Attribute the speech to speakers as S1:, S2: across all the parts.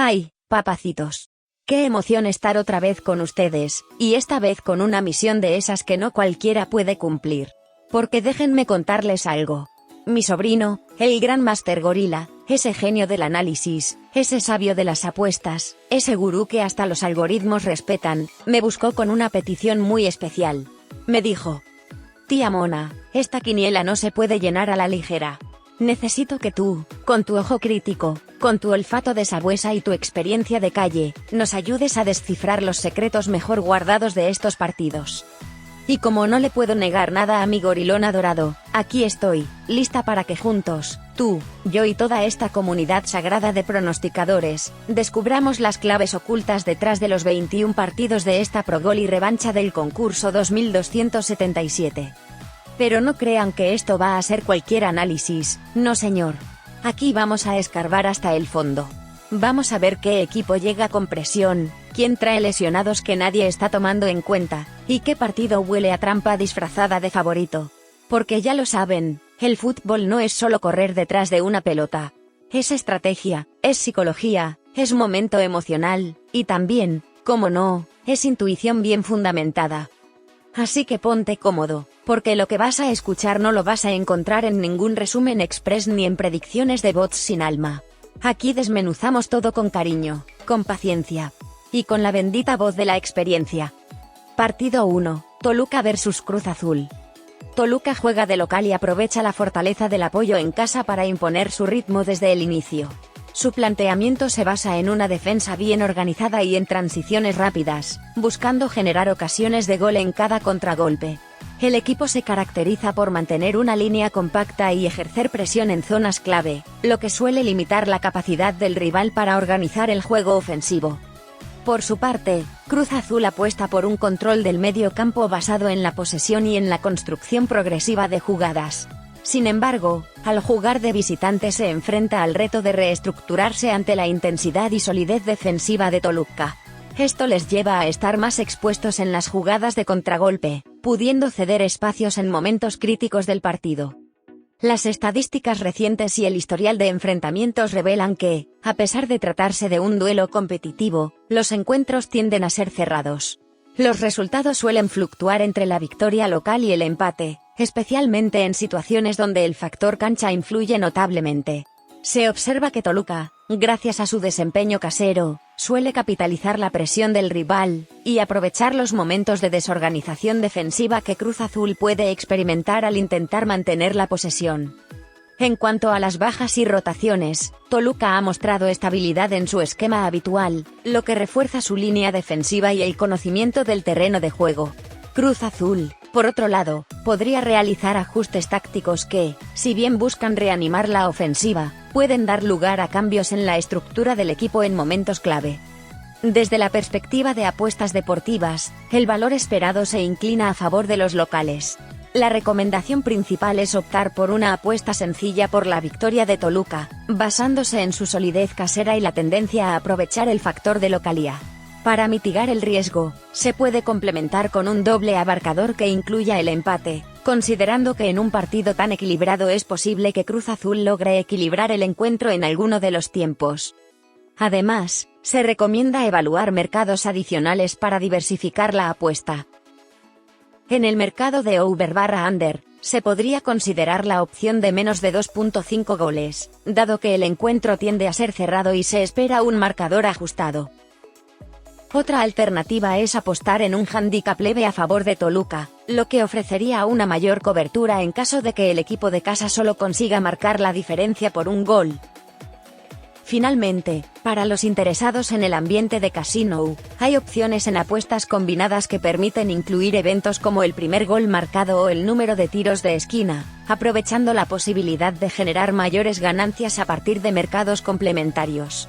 S1: ¡Ay, papacitos! ¡Qué emoción estar otra vez con ustedes, y esta vez con una misión de esas que no cualquiera puede cumplir! Porque déjenme contarles algo. Mi sobrino, el gran Master Gorila, ese genio del análisis, ese sabio de las apuestas, ese gurú que hasta los algoritmos respetan, me buscó con una petición muy especial. Me dijo: «Tía Mona, esta quiniela no se puede llenar a la ligera. Necesito que tú, con tu ojo crítico, con tu olfato de sabuesa y tu experiencia de calle, nos ayudes a descifrar los secretos mejor guardados de estos partidos». Y como no le puedo negar nada a mi gorilón adorado, aquí estoy, lista para que juntos, tú, yo y toda esta comunidad sagrada de pronosticadores, descubramos las claves ocultas detrás de los 21 partidos de esta Pro Gol y revancha del concurso 2277. Pero no crean que esto va a ser cualquier análisis, no señor. Aquí vamos a escarbar hasta el fondo. Vamos a ver qué equipo llega con presión, quién trae lesionados que nadie está tomando en cuenta, y qué partido huele a trampa disfrazada de favorito. Porque ya lo saben, el fútbol no es solo correr detrás de una pelota. Es estrategia, es psicología, es momento emocional, y también, cómo no, es intuición bien fundamentada. Así que ponte cómodo, porque lo que vas a escuchar no lo vas a encontrar en ningún resumen express ni en predicciones de bots sin alma. Aquí desmenuzamos todo con cariño, con paciencia y con la bendita voz de la experiencia. Partido 1, Toluca vs Cruz Azul. Toluca juega de local y aprovecha la fortaleza del apoyo en casa para imponer su ritmo desde el inicio. Su planteamiento se basa en una defensa bien organizada y en transiciones rápidas, buscando generar ocasiones de gol en cada contragolpe. El equipo se caracteriza por mantener una línea compacta y ejercer presión en zonas clave, lo que suele limitar la capacidad del rival para organizar el juego ofensivo. Por su parte, Cruz Azul apuesta por un control del medio campo basado en la posesión y en la construcción progresiva de jugadas. Sin embargo, al jugar de visitante se enfrenta al reto de reestructurarse ante la intensidad y solidez defensiva de Toluca. Esto les lleva a estar más expuestos en las jugadas de contragolpe, pudiendo ceder espacios en momentos críticos del partido. Las estadísticas recientes y el historial de enfrentamientos revelan que, a pesar de tratarse de un duelo competitivo, los encuentros tienden a ser cerrados. Los resultados suelen fluctuar entre la victoria local y el empate, especialmente en situaciones donde el factor cancha influye notablemente. Se observa que Toluca, gracias a su desempeño casero, suele capitalizar la presión del rival, y aprovechar los momentos de desorganización defensiva que Cruz Azul puede experimentar al intentar mantener la posesión. En cuanto a las bajas y rotaciones, Toluca ha mostrado estabilidad en su esquema habitual, lo que refuerza su línea defensiva y el conocimiento del terreno de juego. Cruz Azul, por otro lado, podría realizar ajustes tácticos que, si bien buscan reanimar la ofensiva, pueden dar lugar a cambios en la estructura del equipo en momentos clave. Desde la perspectiva de apuestas deportivas, el valor esperado se inclina a favor de los locales. La recomendación principal es optar por una apuesta sencilla por la victoria de Toluca, basándose en su solidez casera y la tendencia a aprovechar el factor de localía. Para mitigar el riesgo, se puede complementar con un doble abarcador que incluya el empate, considerando que en un partido tan equilibrado es posible que Cruz Azul logre equilibrar el encuentro en alguno de los tiempos. Además, se recomienda evaluar mercados adicionales para diversificar la apuesta. En el mercado de over/under, se podría considerar la opción de menos de 2.5 goles, dado que el encuentro tiende a ser cerrado y se espera un marcador ajustado. Otra alternativa es apostar en un handicap leve a favor de Toluca, lo que ofrecería una mayor cobertura en caso de que el equipo de casa solo consiga marcar la diferencia por un gol. Finalmente, para los interesados en el ambiente de casino, hay opciones en apuestas combinadas que permiten incluir eventos como el primer gol marcado o el número de tiros de esquina, aprovechando la posibilidad de generar mayores ganancias a partir de mercados complementarios.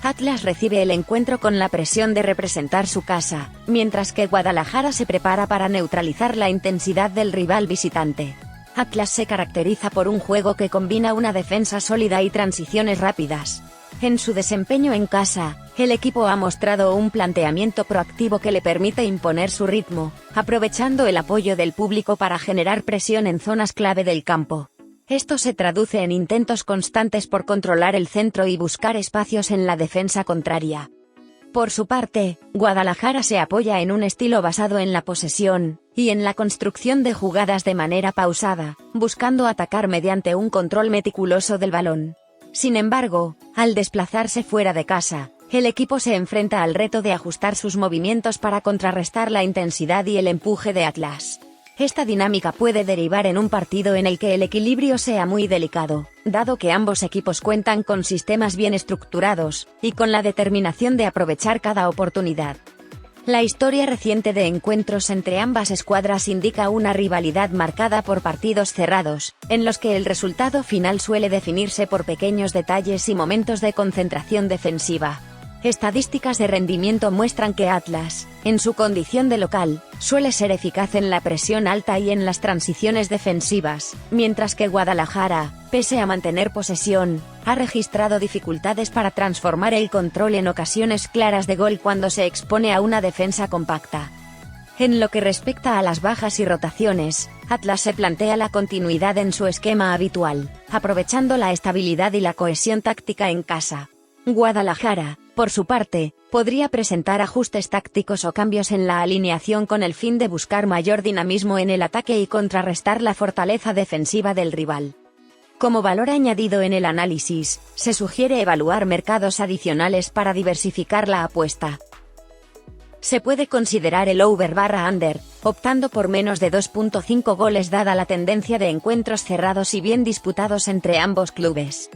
S1: Atlas recibe el encuentro con la presión de representar su casa, mientras que Guadalajara se prepara para neutralizar la intensidad del rival visitante. Atlas se caracteriza por un juego que combina una defensa sólida y transiciones rápidas. En su desempeño en casa, el equipo ha mostrado un planteamiento proactivo que le permite imponer su ritmo, aprovechando el apoyo del público para generar presión en zonas clave del campo. Esto se traduce en intentos constantes por controlar el centro y buscar espacios en la defensa contraria. Por su parte, Guadalajara se apoya en un estilo basado en la posesión y en la construcción de jugadas de manera pausada, buscando atacar mediante un control meticuloso del balón. Sin embargo, al desplazarse fuera de casa, el equipo se enfrenta al reto de ajustar sus movimientos para contrarrestar la intensidad y el empuje de Atlas. Esta dinámica puede derivar en un partido en el que el equilibrio sea muy delicado, dado que ambos equipos cuentan con sistemas bien estructurados y con la determinación de aprovechar cada oportunidad. La historia reciente de encuentros entre ambas escuadras indica una rivalidad marcada por partidos cerrados, en los que el resultado final suele definirse por pequeños detalles y momentos de concentración defensiva. Estadísticas de rendimiento muestran que Atlas, en su condición de local, suele ser eficaz en la presión alta y en las transiciones defensivas, mientras que Guadalajara, pese a mantener posesión, ha registrado dificultades para transformar el control en ocasiones claras de gol cuando se expone a una defensa compacta. En lo que respecta a las bajas y rotaciones, Atlas se plantea la continuidad en su esquema habitual, aprovechando la estabilidad y la cohesión táctica en casa. Guadalajara, por su parte, podría presentar ajustes tácticos o cambios en la alineación con el fin de buscar mayor dinamismo en el ataque y contrarrestar la fortaleza defensiva del rival. Como valor añadido en el análisis, se sugiere evaluar mercados adicionales para diversificar la apuesta. Se puede considerar el over/under, optando por menos de 2.5 goles dada la tendencia de encuentros cerrados y bien disputados entre ambos clubes.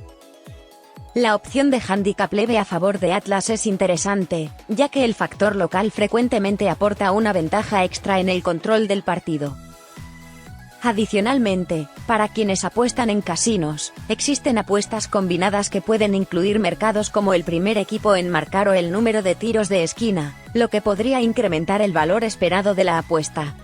S1: La opción de handicap leve a favor de Atlas es interesante, ya que el factor local frecuentemente aporta una ventaja extra en el control del partido. Adicionalmente, para quienes apuestan en casinos, existen apuestas combinadas que pueden incluir mercados como el primer equipo en marcar o el número de tiros de esquina, lo que podría incrementar el valor esperado de la apuesta.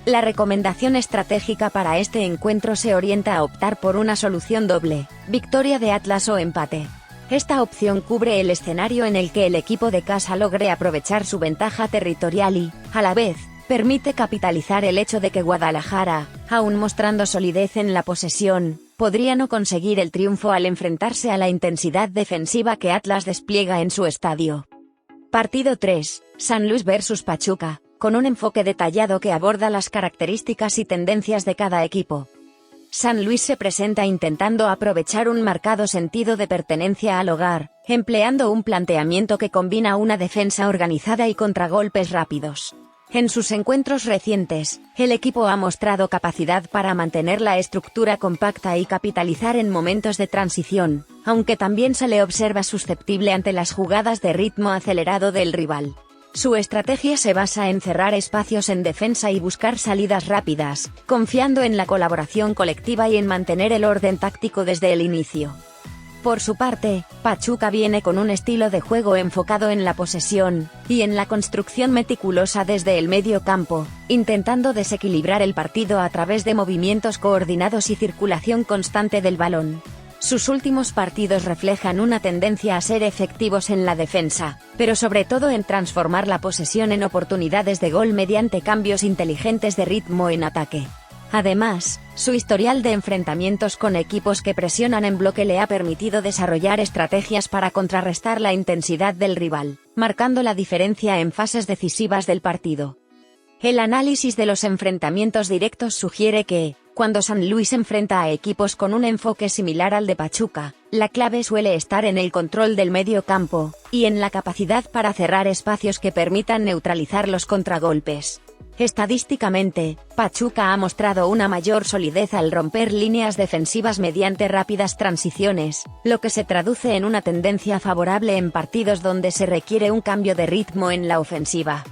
S1: La recomendación estratégica para este encuentro se orienta a optar por una solución doble, victoria de Atlas o empate. Esta opción cubre el escenario en el que el equipo de casa logre aprovechar su ventaja territorial y, a la vez, permite capitalizar el hecho de que Guadalajara, aún mostrando solidez en la posesión, podría no conseguir el triunfo al enfrentarse a la intensidad defensiva que Atlas despliega en su estadio. Partido 3, San Luis vs Pachuca, con un enfoque detallado que aborda las características y tendencias de cada equipo. San Luis se presenta intentando aprovechar un marcado sentido de pertenencia al hogar, empleando un planteamiento que combina una defensa organizada y contragolpes rápidos. En sus encuentros recientes, el equipo ha mostrado capacidad para mantener la estructura compacta y capitalizar en momentos de transición, aunque también se le observa susceptible ante las jugadas de ritmo acelerado del rival. Su estrategia se basa en cerrar espacios en defensa y buscar salidas rápidas, confiando en la colaboración colectiva y en mantener el orden táctico desde el inicio. Por su parte, Pachuca viene con un estilo de juego enfocado en la posesión y en la construcción meticulosa desde el medio campo, intentando desequilibrar el partido a través de movimientos coordinados y circulación constante del balón. Sus últimos partidos reflejan una tendencia a ser efectivos en la defensa, pero sobre todo en transformar la posesión en oportunidades de gol mediante cambios inteligentes de ritmo en ataque. Además, su historial de enfrentamientos con equipos que presionan en bloque le ha permitido desarrollar estrategias para contrarrestar la intensidad del rival, marcando la diferencia en fases decisivas del partido. El análisis de los enfrentamientos directos sugiere que, cuando San Luis enfrenta a equipos con un enfoque similar al de Pachuca, la clave suele estar en el control del medio campo y en la capacidad para cerrar espacios que permitan neutralizar los contragolpes. Estadísticamente, Pachuca ha mostrado una mayor solidez al romper líneas defensivas mediante rápidas transiciones, lo que se traduce en una tendencia favorable en partidos donde se requiere un cambio de ritmo en la ofensiva.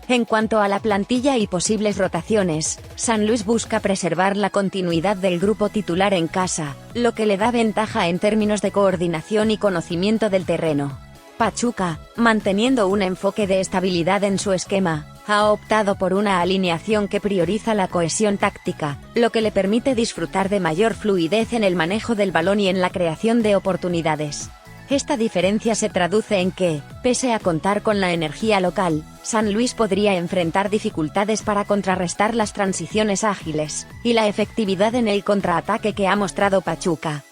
S1: En cuanto a la plantilla y posibles rotaciones, San Luis busca preservar la continuidad del grupo titular en casa, lo que le da ventaja en términos de coordinación y conocimiento del terreno. Pachuca, manteniendo un enfoque de estabilidad en su esquema, ha optado por una alineación que prioriza la cohesión táctica, lo que le permite disfrutar de mayor fluidez en el manejo del balón y en la creación de oportunidades. Esta diferencia se traduce en que, pese a contar con la energía local, San Luis podría enfrentar dificultades para contrarrestar las transiciones ágiles y la efectividad en el contraataque que ha mostrado Pachuca.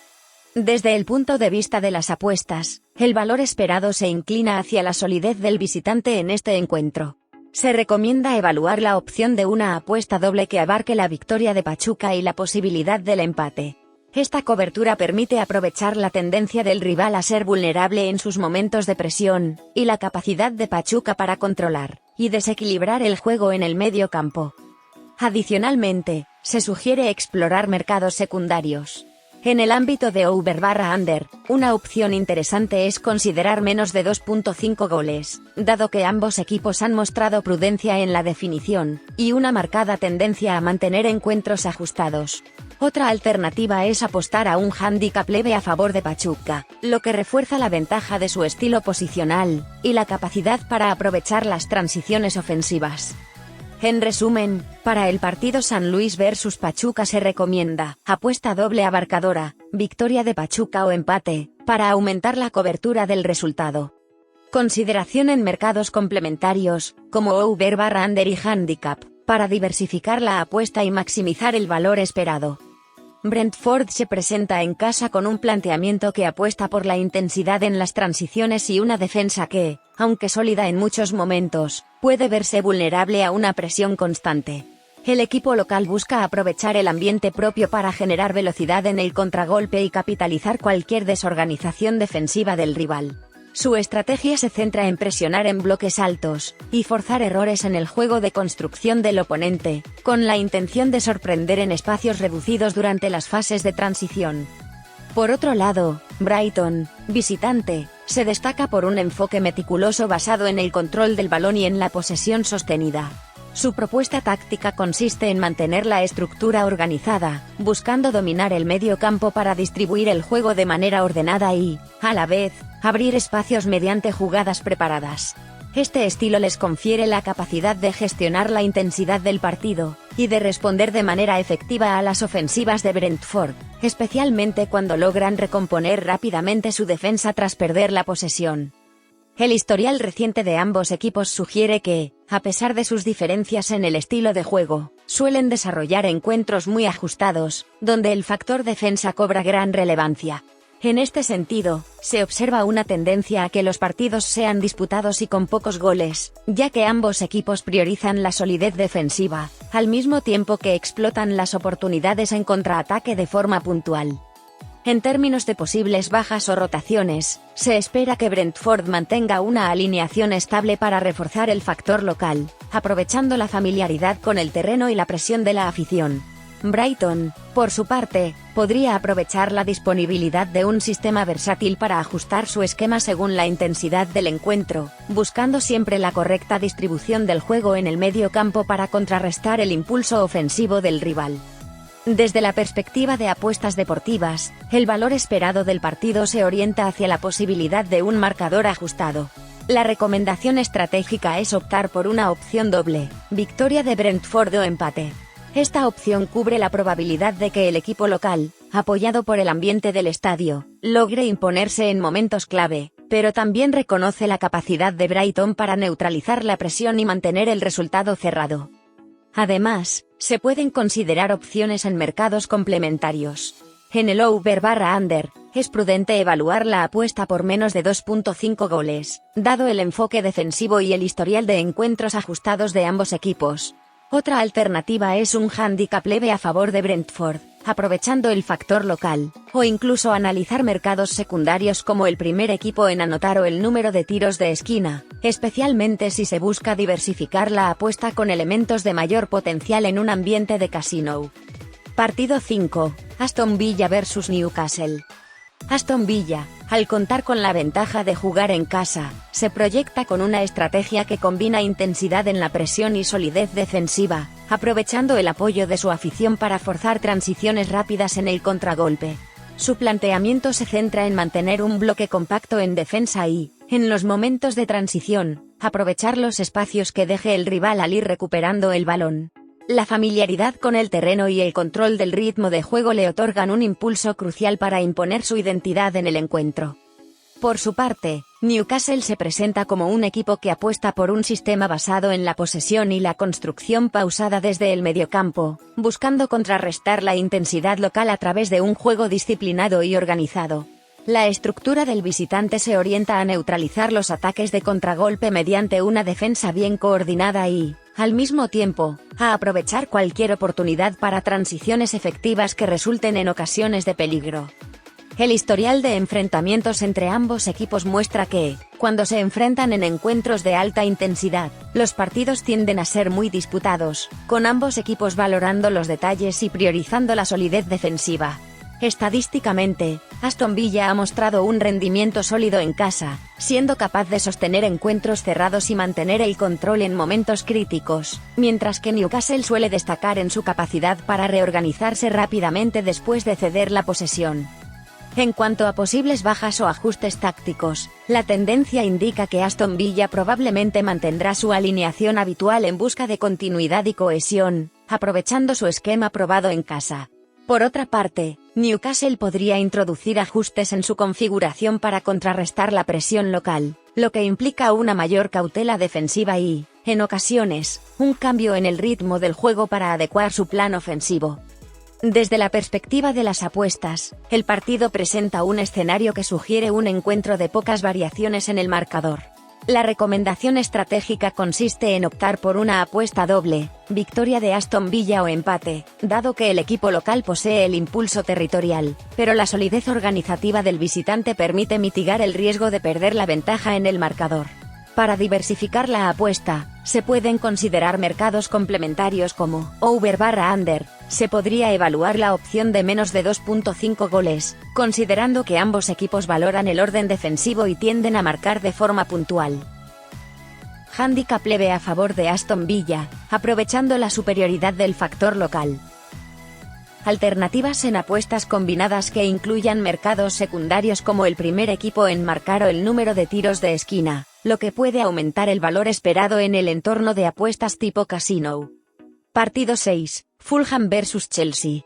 S1: Desde el punto de vista de las apuestas, el valor esperado se inclina hacia la solidez del visitante en este encuentro. Se recomienda evaluar la opción de una apuesta doble que abarque la victoria de Pachuca y la posibilidad del empate. Esta cobertura permite aprovechar la tendencia del rival a ser vulnerable en sus momentos de presión, y la capacidad de Pachuca para controlar y desequilibrar el juego en el medio campo. Adicionalmente, se sugiere explorar mercados secundarios. En el ámbito de over/under, una opción interesante es considerar menos de 2.5 goles, dado que ambos equipos han mostrado prudencia en la definición, y una marcada tendencia a mantener encuentros ajustados. Otra alternativa es apostar a un handicap leve a favor de Pachuca, lo que refuerza la ventaja de su estilo posicional, y la capacidad para aprovechar las transiciones ofensivas. En resumen, para el partido San Luis vs Pachuca se recomienda apuesta doble abarcadora, victoria de Pachuca o empate, para aumentar la cobertura del resultado. Consideración en mercados complementarios, como over/under y handicap, para diversificar la apuesta y maximizar el valor esperado. Brentford se presenta en casa con un planteamiento que apuesta por la intensidad en las transiciones y una defensa que, aunque sólida en muchos momentos, puede verse vulnerable a una presión constante. El equipo local busca aprovechar el ambiente propio para generar velocidad en el contragolpe y capitalizar cualquier desorganización defensiva del rival. Su estrategia se centra en presionar en bloques altos y forzar errores en el juego de construcción del oponente, con la intención de sorprender en espacios reducidos durante las fases de transición. Por otro lado, Brighton, visitante, se destaca por un enfoque meticuloso basado en el control del balón y en la posesión sostenida. Su propuesta táctica consiste en mantener la estructura organizada, buscando dominar el medio campo para distribuir el juego de manera ordenada y, a la vez, abrir espacios mediante jugadas preparadas. Este estilo les confiere la capacidad de gestionar la intensidad del partido, y de responder de manera efectiva a las ofensivas de Brentford, especialmente cuando logran recomponer rápidamente su defensa tras perder la posesión. El historial reciente de ambos equipos sugiere que, a pesar de sus diferencias en el estilo de juego, suelen desarrollar encuentros muy ajustados, donde el factor defensa cobra gran relevancia. En este sentido, se observa una tendencia a que los partidos sean disputados y con pocos goles, ya que ambos equipos priorizan la solidez defensiva, al mismo tiempo que explotan las oportunidades en contraataque de forma puntual. En términos de posibles bajas o rotaciones, se espera que Brentford mantenga una alineación estable para reforzar el factor local, aprovechando la familiaridad con el terreno y la presión de la afición. Brighton, por su parte, podría aprovechar la disponibilidad de un sistema versátil para ajustar su esquema según la intensidad del encuentro, buscando siempre la correcta distribución del juego en el medio campo para contrarrestar el impulso ofensivo del rival. Desde la perspectiva de apuestas deportivas, el valor esperado del partido se orienta hacia la posibilidad de un marcador ajustado. La recomendación estratégica es optar por una opción doble, victoria de Brentford o empate. Esta opción cubre la probabilidad de que el equipo local, apoyado por el ambiente del estadio, logre imponerse en momentos clave, pero también reconoce la capacidad de Brighton para neutralizar la presión y mantener el resultado cerrado. Además, se pueden considerar opciones en mercados complementarios. En el over/under, es prudente evaluar la apuesta por menos de 2.5 goles, dado el enfoque defensivo y el historial de encuentros ajustados de ambos equipos. Otra alternativa es un handicap leve a favor de Brentford, aprovechando el factor local, o incluso analizar mercados secundarios como el primer equipo en anotar o el número de tiros de esquina, especialmente si se busca diversificar la apuesta con elementos de mayor potencial en un ambiente de casino. Partido 5, Aston Villa vs Newcastle. Aston Villa, al contar con la ventaja de jugar en casa, se proyecta con una estrategia que combina intensidad en la presión y solidez defensiva, aprovechando el apoyo de su afición para forzar transiciones rápidas en el contragolpe. Su planteamiento se centra en mantener un bloque compacto en defensa y, en los momentos de transición, aprovechar los espacios que deje el rival al ir recuperando el balón. La familiaridad con el terreno y el control del ritmo de juego le otorgan un impulso crucial para imponer su identidad en el encuentro. Por su parte, Newcastle se presenta como un equipo que apuesta por un sistema basado en la posesión y la construcción pausada desde el mediocampo, buscando contrarrestar la intensidad local a través de un juego disciplinado y organizado. La estructura del visitante se orienta a neutralizar los ataques de contragolpe mediante una defensa bien coordinada y, al mismo tiempo, a aprovechar cualquier oportunidad para transiciones efectivas que resulten en ocasiones de peligro. El historial de enfrentamientos entre ambos equipos muestra que, cuando se enfrentan en encuentros de alta intensidad, los partidos tienden a ser muy disputados, con ambos equipos valorando los detalles y priorizando la solidez defensiva. Estadísticamente, Aston Villa ha mostrado un rendimiento sólido en casa, siendo capaz de sostener encuentros cerrados y mantener el control en momentos críticos, mientras que Newcastle suele destacar en su capacidad para reorganizarse rápidamente después de ceder la posesión. En cuanto a posibles bajas o ajustes tácticos, la tendencia indica que Aston Villa probablemente mantendrá su alineación habitual en busca de continuidad y cohesión, aprovechando su esquema probado en casa. Por otra parte, Newcastle podría introducir ajustes en su configuración para contrarrestar la presión local, lo que implica una mayor cautela defensiva y, en ocasiones, un cambio en el ritmo del juego para adecuar su plan ofensivo. Desde la perspectiva de las apuestas, el partido presenta un escenario que sugiere un encuentro de pocas variaciones en el marcador. La recomendación estratégica consiste en optar por una apuesta doble, victoria de Aston Villa o empate, dado que el equipo local posee el impulso territorial, pero la solidez organizativa del visitante permite mitigar el riesgo de perder la ventaja en el marcador. Para diversificar la apuesta, se pueden considerar mercados complementarios como over/under. Se podría evaluar la opción de menos de 2.5 goles, considerando que ambos equipos valoran el orden defensivo y tienden a marcar de forma puntual. Handicap leve a favor de Aston Villa, aprovechando la superioridad del factor local. Alternativas en apuestas combinadas que incluyan mercados secundarios como el primer equipo en marcar o el número de tiros de esquina, lo que puede aumentar el valor esperado en el entorno de apuestas tipo casino. Partido 6, Fulham vs Chelsea.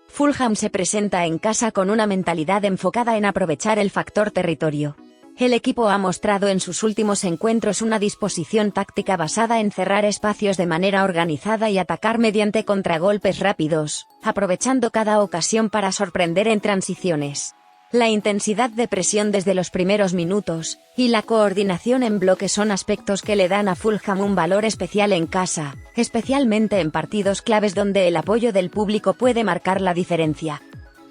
S1: Fulham se presenta en casa con una mentalidad enfocada en aprovechar el factor territorio. El equipo ha mostrado en sus últimos encuentros una disposición táctica basada en cerrar espacios de manera organizada y atacar mediante contragolpes rápidos, aprovechando cada ocasión para sorprender en transiciones. La intensidad de presión desde los primeros minutos, y la coordinación en bloque son aspectos que le dan a Fulham un valor especial en casa, especialmente en partidos claves donde el apoyo del público puede marcar la diferencia.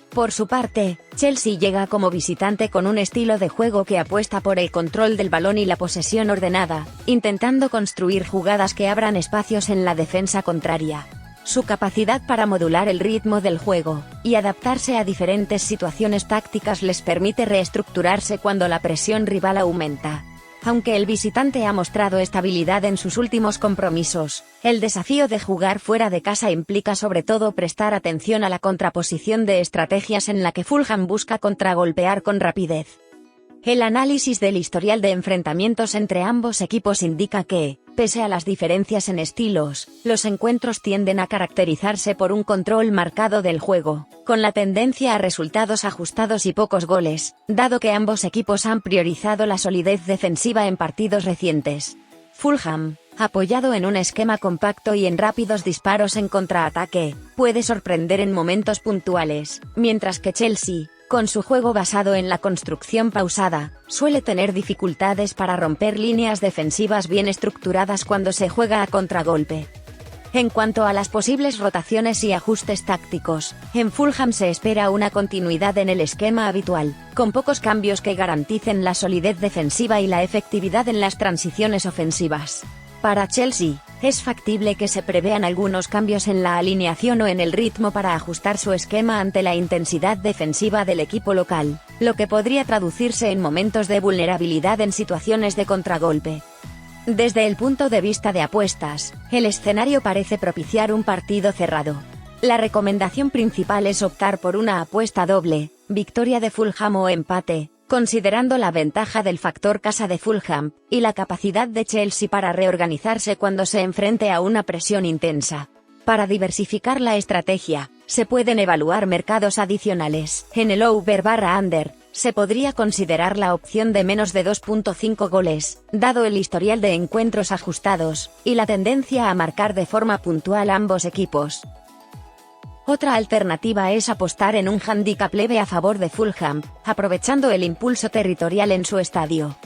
S1: Por su parte, Chelsea llega como visitante con un estilo de juego que apuesta por el control del balón y la posesión ordenada, intentando construir jugadas que abran espacios en la defensa contraria. Su capacidad para modular el ritmo del juego y adaptarse a diferentes situaciones tácticas les permite reestructurarse cuando la presión rival aumenta. Aunque el visitante ha mostrado estabilidad en sus últimos compromisos, el desafío de jugar fuera de casa implica sobre todo prestar atención a la contraposición de estrategias en la que Fulham busca contragolpear con rapidez. El análisis del historial de enfrentamientos entre ambos equipos indica que, pese a las diferencias en estilos, los encuentros tienden a caracterizarse por un control marcado del juego, con la tendencia a resultados ajustados y pocos goles, dado que ambos equipos han priorizado la solidez defensiva en partidos recientes. Fulham, apoyado en un esquema compacto y en rápidos disparos en contraataque, puede sorprender en momentos puntuales, mientras que Chelsea, con su juego basado en la construcción pausada, suele tener dificultades para romper líneas defensivas bien estructuradas cuando se juega a contragolpe. En cuanto a las posibles rotaciones y ajustes tácticos, en Fulham se espera una continuidad en el esquema habitual, con pocos cambios que garanticen la solidez defensiva y la efectividad en las transiciones ofensivas. Para Chelsea, es factible que se prevean algunos cambios en la alineación o en el ritmo para ajustar su esquema ante la intensidad defensiva del equipo local, lo que podría traducirse en momentos de vulnerabilidad en situaciones de contragolpe. Desde el punto de vista de apuestas, el escenario parece propiciar un partido cerrado. La recomendación principal es optar por una apuesta doble, victoria de Fulham o empate, considerando la ventaja del factor casa de Fulham, y la capacidad de Chelsea para reorganizarse cuando se enfrente a una presión intensa. Para diversificar la estrategia, se pueden evaluar mercados adicionales. En el over/under, se podría considerar la opción de menos de 2.5 goles, dado el historial de encuentros ajustados, y la tendencia a marcar de forma puntual ambos equipos. Otra alternativa es apostar en un handicap leve a favor de Fulham, aprovechando el impulso territorial en su estadio.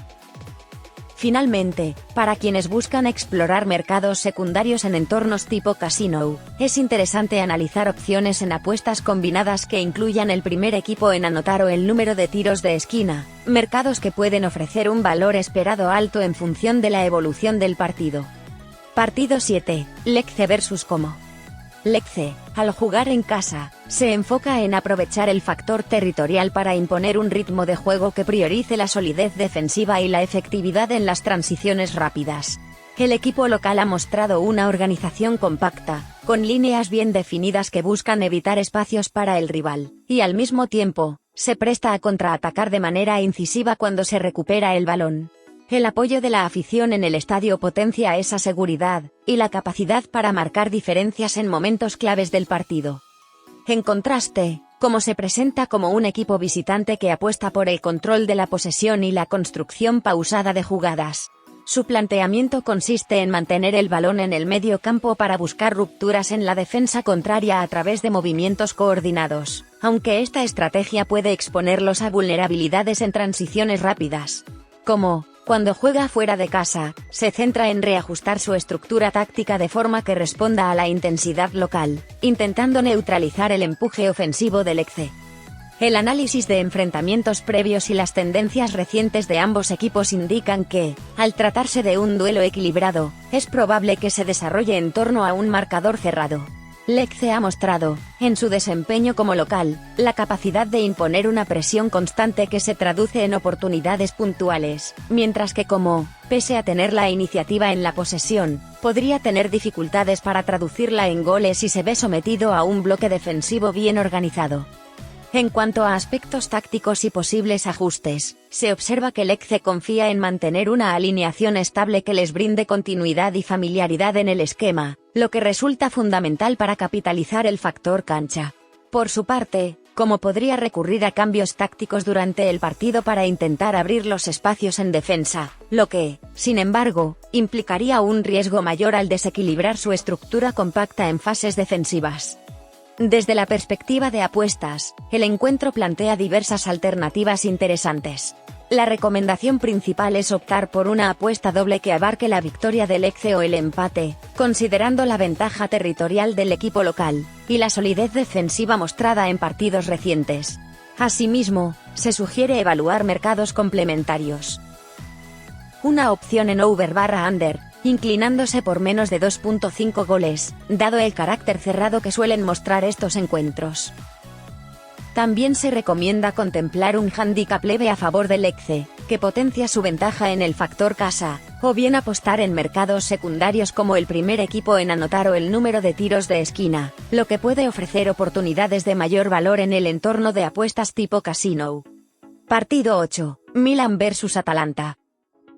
S1: Finalmente, para quienes buscan explorar mercados secundarios en entornos tipo casino, es interesante analizar opciones en apuestas combinadas que incluyan el primer equipo en anotar o el número de tiros de esquina, mercados que pueden ofrecer un valor esperado alto en función de la evolución del partido. Partido 7, Lecce vs Como. Lecce, al jugar en casa, se enfoca en aprovechar el factor territorial para imponer un ritmo de juego que priorice la solidez defensiva y la efectividad en las transiciones rápidas. El equipo local ha mostrado una organización compacta, con líneas bien definidas que buscan evitar espacios para el rival, y al mismo tiempo, se presta a contraatacar de manera incisiva cuando se recupera el balón. El apoyo de la afición en el estadio potencia esa seguridad, y la capacidad para marcar diferencias en momentos claves del partido. En contraste, Como se presenta como un equipo visitante que apuesta por el control de la posesión y la construcción pausada de jugadas. Su planteamiento consiste en mantener el balón en el medio campo para buscar rupturas en la defensa contraria a través de movimientos coordinados, aunque esta estrategia puede exponerlos a vulnerabilidades en transiciones rápidas. Como, cuando juega fuera de casa, se centra en reajustar su estructura táctica de forma que responda a la intensidad local, intentando neutralizar el empuje ofensivo del Lecce. El análisis de enfrentamientos previos y las tendencias recientes de ambos equipos indican que, al tratarse de un duelo equilibrado, es probable que se desarrolle en torno a un marcador cerrado. Lecce ha mostrado, en su desempeño como local, la capacidad de imponer una presión constante que se traduce en oportunidades puntuales, mientras que Como, pese a tener la iniciativa en la posesión, podría tener dificultades para traducirla en goles si se ve sometido a un bloque defensivo bien organizado. En cuanto a aspectos tácticos y posibles ajustes, se observa que Lecce confía en mantener una alineación estable que les brinde continuidad y familiaridad en el esquema, lo que resulta fundamental para capitalizar el factor cancha. Por su parte, Como podría recurrir a cambios tácticos durante el partido para intentar abrir los espacios en defensa, lo que, sin embargo, implicaría un riesgo mayor al desequilibrar su estructura compacta en fases defensivas. Desde la perspectiva de apuestas, el encuentro plantea diversas alternativas interesantes. La recomendación principal es optar por una apuesta doble que abarque la victoria del Lecce o el empate, considerando la ventaja territorial del equipo local, y la solidez defensiva mostrada en partidos recientes. Asimismo, se sugiere evaluar mercados complementarios. Una opción en over/under, inclinándose por menos de 2.5 goles, dado el carácter cerrado que suelen mostrar estos encuentros. También se recomienda contemplar un handicap leve a favor del Lecce, que potencia su ventaja en el factor casa, o bien apostar en mercados secundarios como el primer equipo en anotar o el número de tiros de esquina, lo que puede ofrecer oportunidades de mayor valor en el entorno de apuestas tipo casino. Partido 8, Milan vs Atalanta.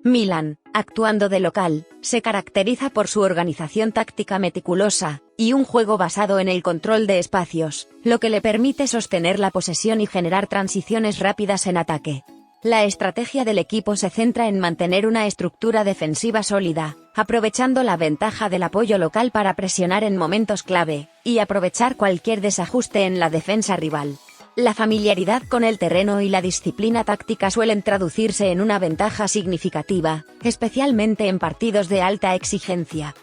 S1: Milan, actuando de local, se caracteriza por su organización táctica meticulosa, y un juego basado en el control de espacios, lo que le permite sostener la posesión y generar transiciones rápidas en ataque. La estrategia del equipo se centra en mantener una estructura defensiva sólida, aprovechando la ventaja del apoyo local para presionar en momentos clave, y aprovechar cualquier desajuste en la defensa rival. La familiaridad con el terreno y la disciplina táctica suelen traducirse en una ventaja significativa, especialmente en partidos de alta exigencia.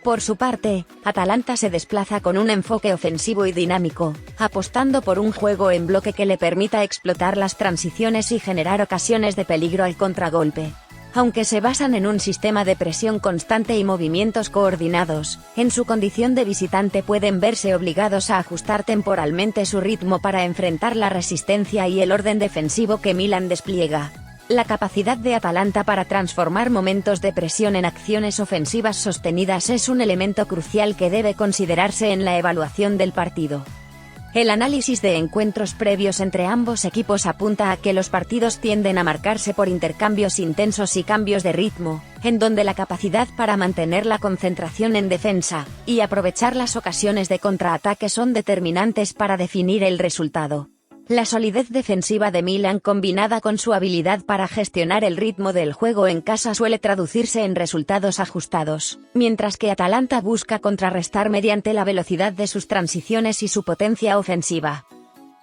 S1: Por su parte, Atalanta se desplaza con un enfoque ofensivo y dinámico, apostando por un juego en bloque que le permita explotar las transiciones y generar ocasiones de peligro al contragolpe. Aunque se basan en un sistema de presión constante y movimientos coordinados, en su condición de visitante pueden verse obligados a ajustar temporalmente su ritmo para enfrentar la resistencia y el orden defensivo que Milan despliega. La capacidad de Atalanta para transformar momentos de presión en acciones ofensivas sostenidas es un elemento crucial que debe considerarse en la evaluación del partido. El análisis de encuentros previos entre ambos equipos apunta a que los partidos tienden a marcarse por intercambios intensos y cambios de ritmo, en donde la capacidad para mantener la concentración en defensa y aprovechar las ocasiones de contraataque son determinantes para definir el resultado. La solidez defensiva de Milan combinada con su habilidad para gestionar el ritmo del juego en casa suele traducirse en resultados ajustados, mientras que Atalanta busca contrarrestar mediante la velocidad de sus transiciones y su potencia ofensiva.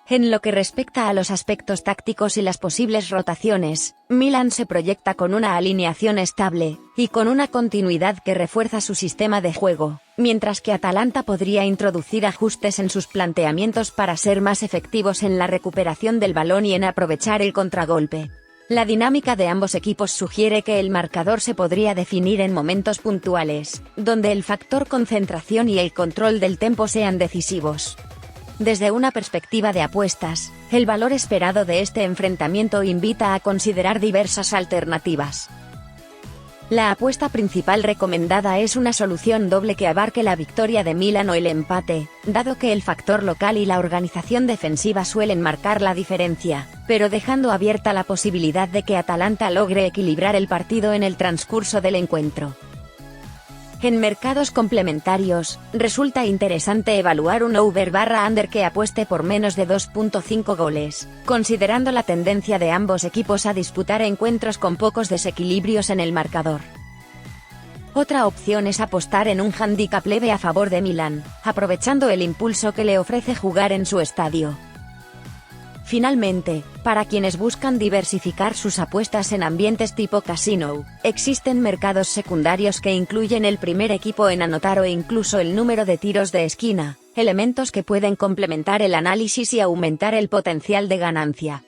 S1: En lo que respecta a los aspectos tácticos y las posibles rotaciones, Milan se proyecta con una alineación estable, y con una continuidad que refuerza su sistema de juego, mientras que Atalanta podría introducir ajustes en sus planteamientos para ser más efectivos en la recuperación del balón y en aprovechar el contragolpe. La dinámica de ambos equipos sugiere que el marcador se podría definir en momentos puntuales, donde el factor concentración y el control del tempo sean decisivos. Desde una perspectiva de apuestas, el valor esperado de este enfrentamiento invita a considerar diversas alternativas. La apuesta principal recomendada es una solución doble que abarque la victoria de Milan o el empate, dado que el factor local y la organización defensiva suelen marcar la diferencia, pero dejando abierta la posibilidad de que Atalanta logre equilibrar el partido en el transcurso del encuentro. En mercados complementarios, resulta interesante evaluar un over/under que apueste por menos de 2.5 goles, considerando la tendencia de ambos equipos a disputar encuentros con pocos desequilibrios en el marcador. Otra opción es apostar en un handicap leve a favor de Milan, aprovechando el impulso que le ofrece jugar en su estadio. Finalmente, para quienes buscan diversificar sus apuestas en ambientes tipo casino, existen mercados secundarios que incluyen el primer equipo en anotar o incluso el número de tiros de esquina, elementos que pueden complementar el análisis y aumentar el potencial de ganancia.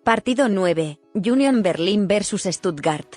S1: Partido 9, Union Berlin vs Stuttgart.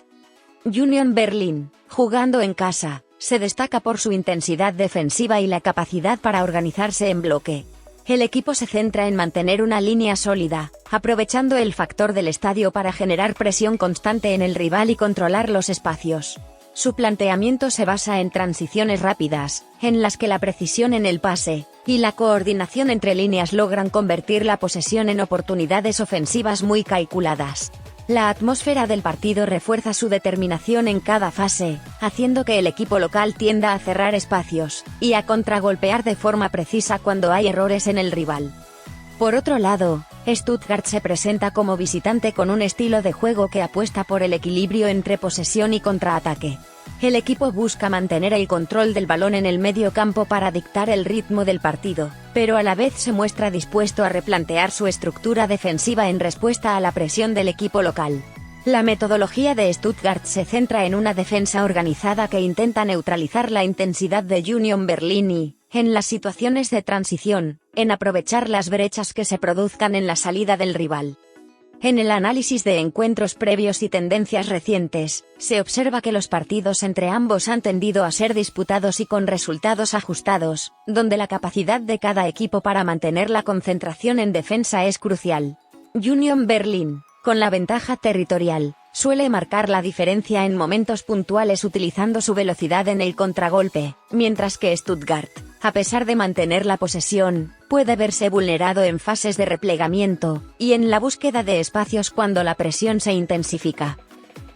S1: Union Berlin, jugando en casa, se destaca por su intensidad defensiva y la capacidad para organizarse en bloque. El equipo se centra en mantener una línea sólida, aprovechando el factor del estadio para generar presión constante en el rival y controlar los espacios. Su planteamiento se basa en transiciones rápidas, en las que la precisión en el pase y la coordinación entre líneas logran convertir la posesión en oportunidades ofensivas muy calculadas. La atmósfera del partido refuerza su determinación en cada fase, haciendo que el equipo local tienda a cerrar espacios y a contragolpear de forma precisa cuando hay errores en el rival. Por otro lado, Stuttgart se presenta como visitante con un estilo de juego que apuesta por el equilibrio entre posesión y contraataque. El equipo busca mantener el control del balón en el medio campo para dictar el ritmo del partido, pero a la vez se muestra dispuesto a replantear su estructura defensiva en respuesta a la presión del equipo local. La metodología de Stuttgart se centra en una defensa organizada que intenta neutralizar la intensidad de Union Berlin y, en las situaciones de transición, en aprovechar las brechas que se produzcan en la salida del rival. En el análisis de encuentros previos y tendencias recientes, se observa que los partidos entre ambos han tendido a ser disputados y con resultados ajustados, donde la capacidad de cada equipo para mantener la concentración en defensa es crucial. Union Berlin, con la ventaja territorial, suele marcar la diferencia en momentos puntuales utilizando su velocidad en el contragolpe, mientras que Stuttgart, a pesar de mantener la posesión, puede verse vulnerado en fases de replegamiento y en la búsqueda de espacios cuando la presión se intensifica.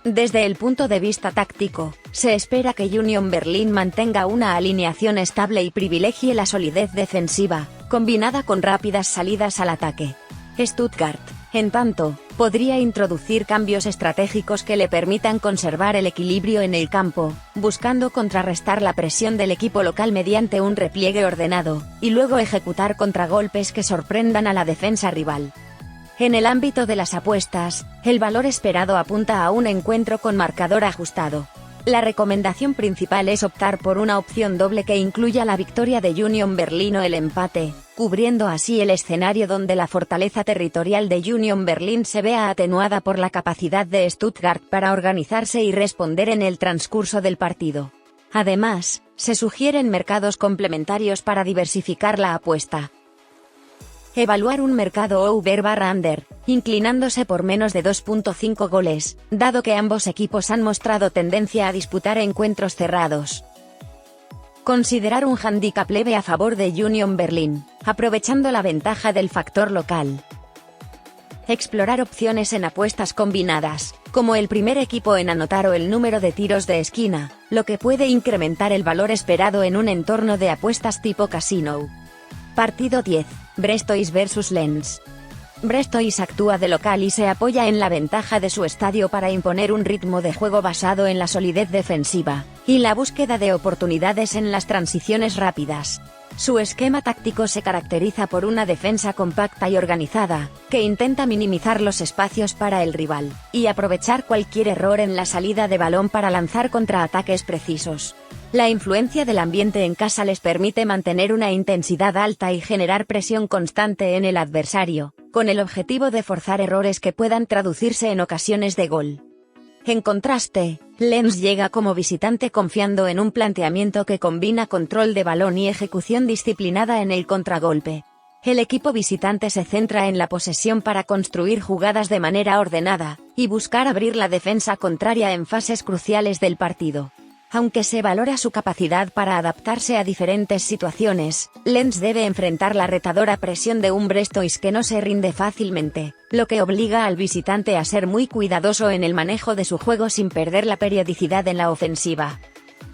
S1: Desde el punto de vista táctico, se espera que Union Berlin mantenga una alineación estable y privilegie la solidez defensiva, combinada con rápidas salidas al ataque. Stuttgart, en tanto, podría introducir cambios estratégicos que le permitan conservar el equilibrio en el campo, buscando contrarrestar la presión del equipo local mediante un repliegue ordenado, y luego ejecutar contragolpes que sorprendan a la defensa rival. En el ámbito de las apuestas, el valor esperado apunta a un encuentro con marcador ajustado. La recomendación principal es optar por una opción doble que incluya la victoria de Union Berlin o el empate, cubriendo así el escenario donde la fortaleza territorial de Union Berlin se vea atenuada por la capacidad de Stuttgart para organizarse y responder en el transcurso del partido. Además, se sugieren mercados complementarios para diversificar la apuesta. Evaluar un mercado over/under, inclinándose por menos de 2.5 goles, dado que ambos equipos han mostrado tendencia a disputar encuentros cerrados. Considerar un handicap leve a favor de Union Berlin, aprovechando la ventaja del factor local. Explorar opciones en apuestas combinadas, como el primer equipo en anotar o el número de tiros de esquina, lo que puede incrementar el valor esperado en un entorno de apuestas tipo casino. Partido 10, Brestois vs Lens. Brestois actúa de local y se apoya en la ventaja de su estadio para imponer un ritmo de juego basado en la solidez defensiva y la búsqueda de oportunidades en las transiciones rápidas. Su esquema táctico se caracteriza por una defensa compacta y organizada, que intenta minimizar los espacios para el rival y aprovechar cualquier error en la salida de balón para lanzar contraataques precisos. La influencia del ambiente en casa les permite mantener una intensidad alta y generar presión constante en el adversario, con el objetivo de forzar errores que puedan traducirse en ocasiones de gol. En contraste, Lens llega como visitante confiando en un planteamiento que combina control de balón y ejecución disciplinada en el contragolpe. El equipo visitante se centra en la posesión para construir jugadas de manera ordenada y buscar abrir la defensa contraria en fases cruciales del partido. Aunque se valora su capacidad para adaptarse a diferentes situaciones, Lens debe enfrentar la retadora presión de un Brestois que no se rinde fácilmente, lo que obliga al visitante a ser muy cuidadoso en el manejo de su juego sin perder la periodicidad en la ofensiva.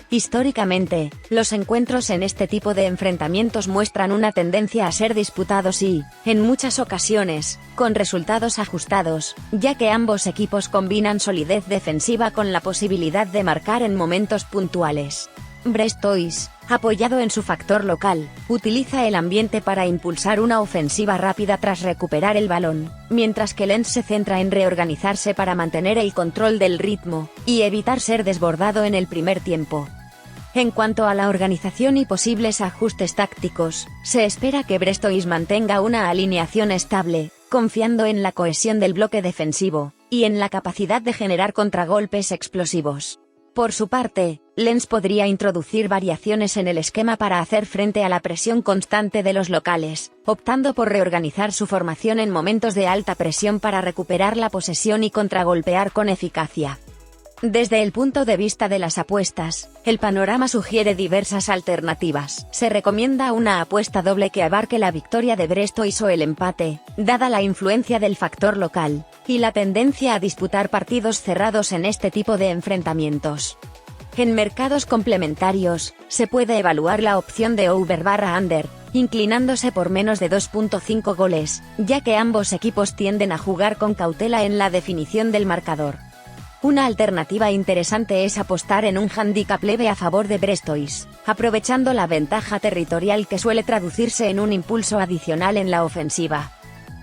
S1: Históricamente, los encuentros en este tipo de enfrentamientos muestran una tendencia a ser disputados y, en muchas ocasiones, con resultados ajustados, ya que ambos equipos combinan solidez defensiva con la posibilidad de marcar en momentos puntuales. Brestois, apoyado en su factor local, utiliza el ambiente para impulsar una ofensiva rápida tras recuperar el balón, mientras que Lens se centra en reorganizarse para mantener el control del ritmo y evitar ser desbordado en el primer tiempo. En cuanto a la organización y posibles ajustes tácticos, se espera que Brestois mantenga una alineación estable, confiando en la cohesión del bloque defensivo y en la capacidad de generar contragolpes explosivos. Por su parte, Lens podría introducir variaciones en el esquema para hacer frente a la presión constante de los locales, optando por reorganizar su formación en momentos de alta presión para recuperar la posesión y contragolpear con eficacia. Desde el punto de vista de las apuestas, el panorama sugiere diversas alternativas. Se recomienda una apuesta doble que abarque la victoria de Brestois o el empate, dada la influencia del factor local y la tendencia a disputar partidos cerrados en este tipo de enfrentamientos. En mercados complementarios, se puede evaluar la opción de over/under, inclinándose por menos de 2.5 goles, ya que ambos equipos tienden a jugar con cautela en la definición del marcador. Una alternativa interesante es apostar en un handicap leve a favor de Brestois, aprovechando la ventaja territorial que suele traducirse en un impulso adicional en la ofensiva.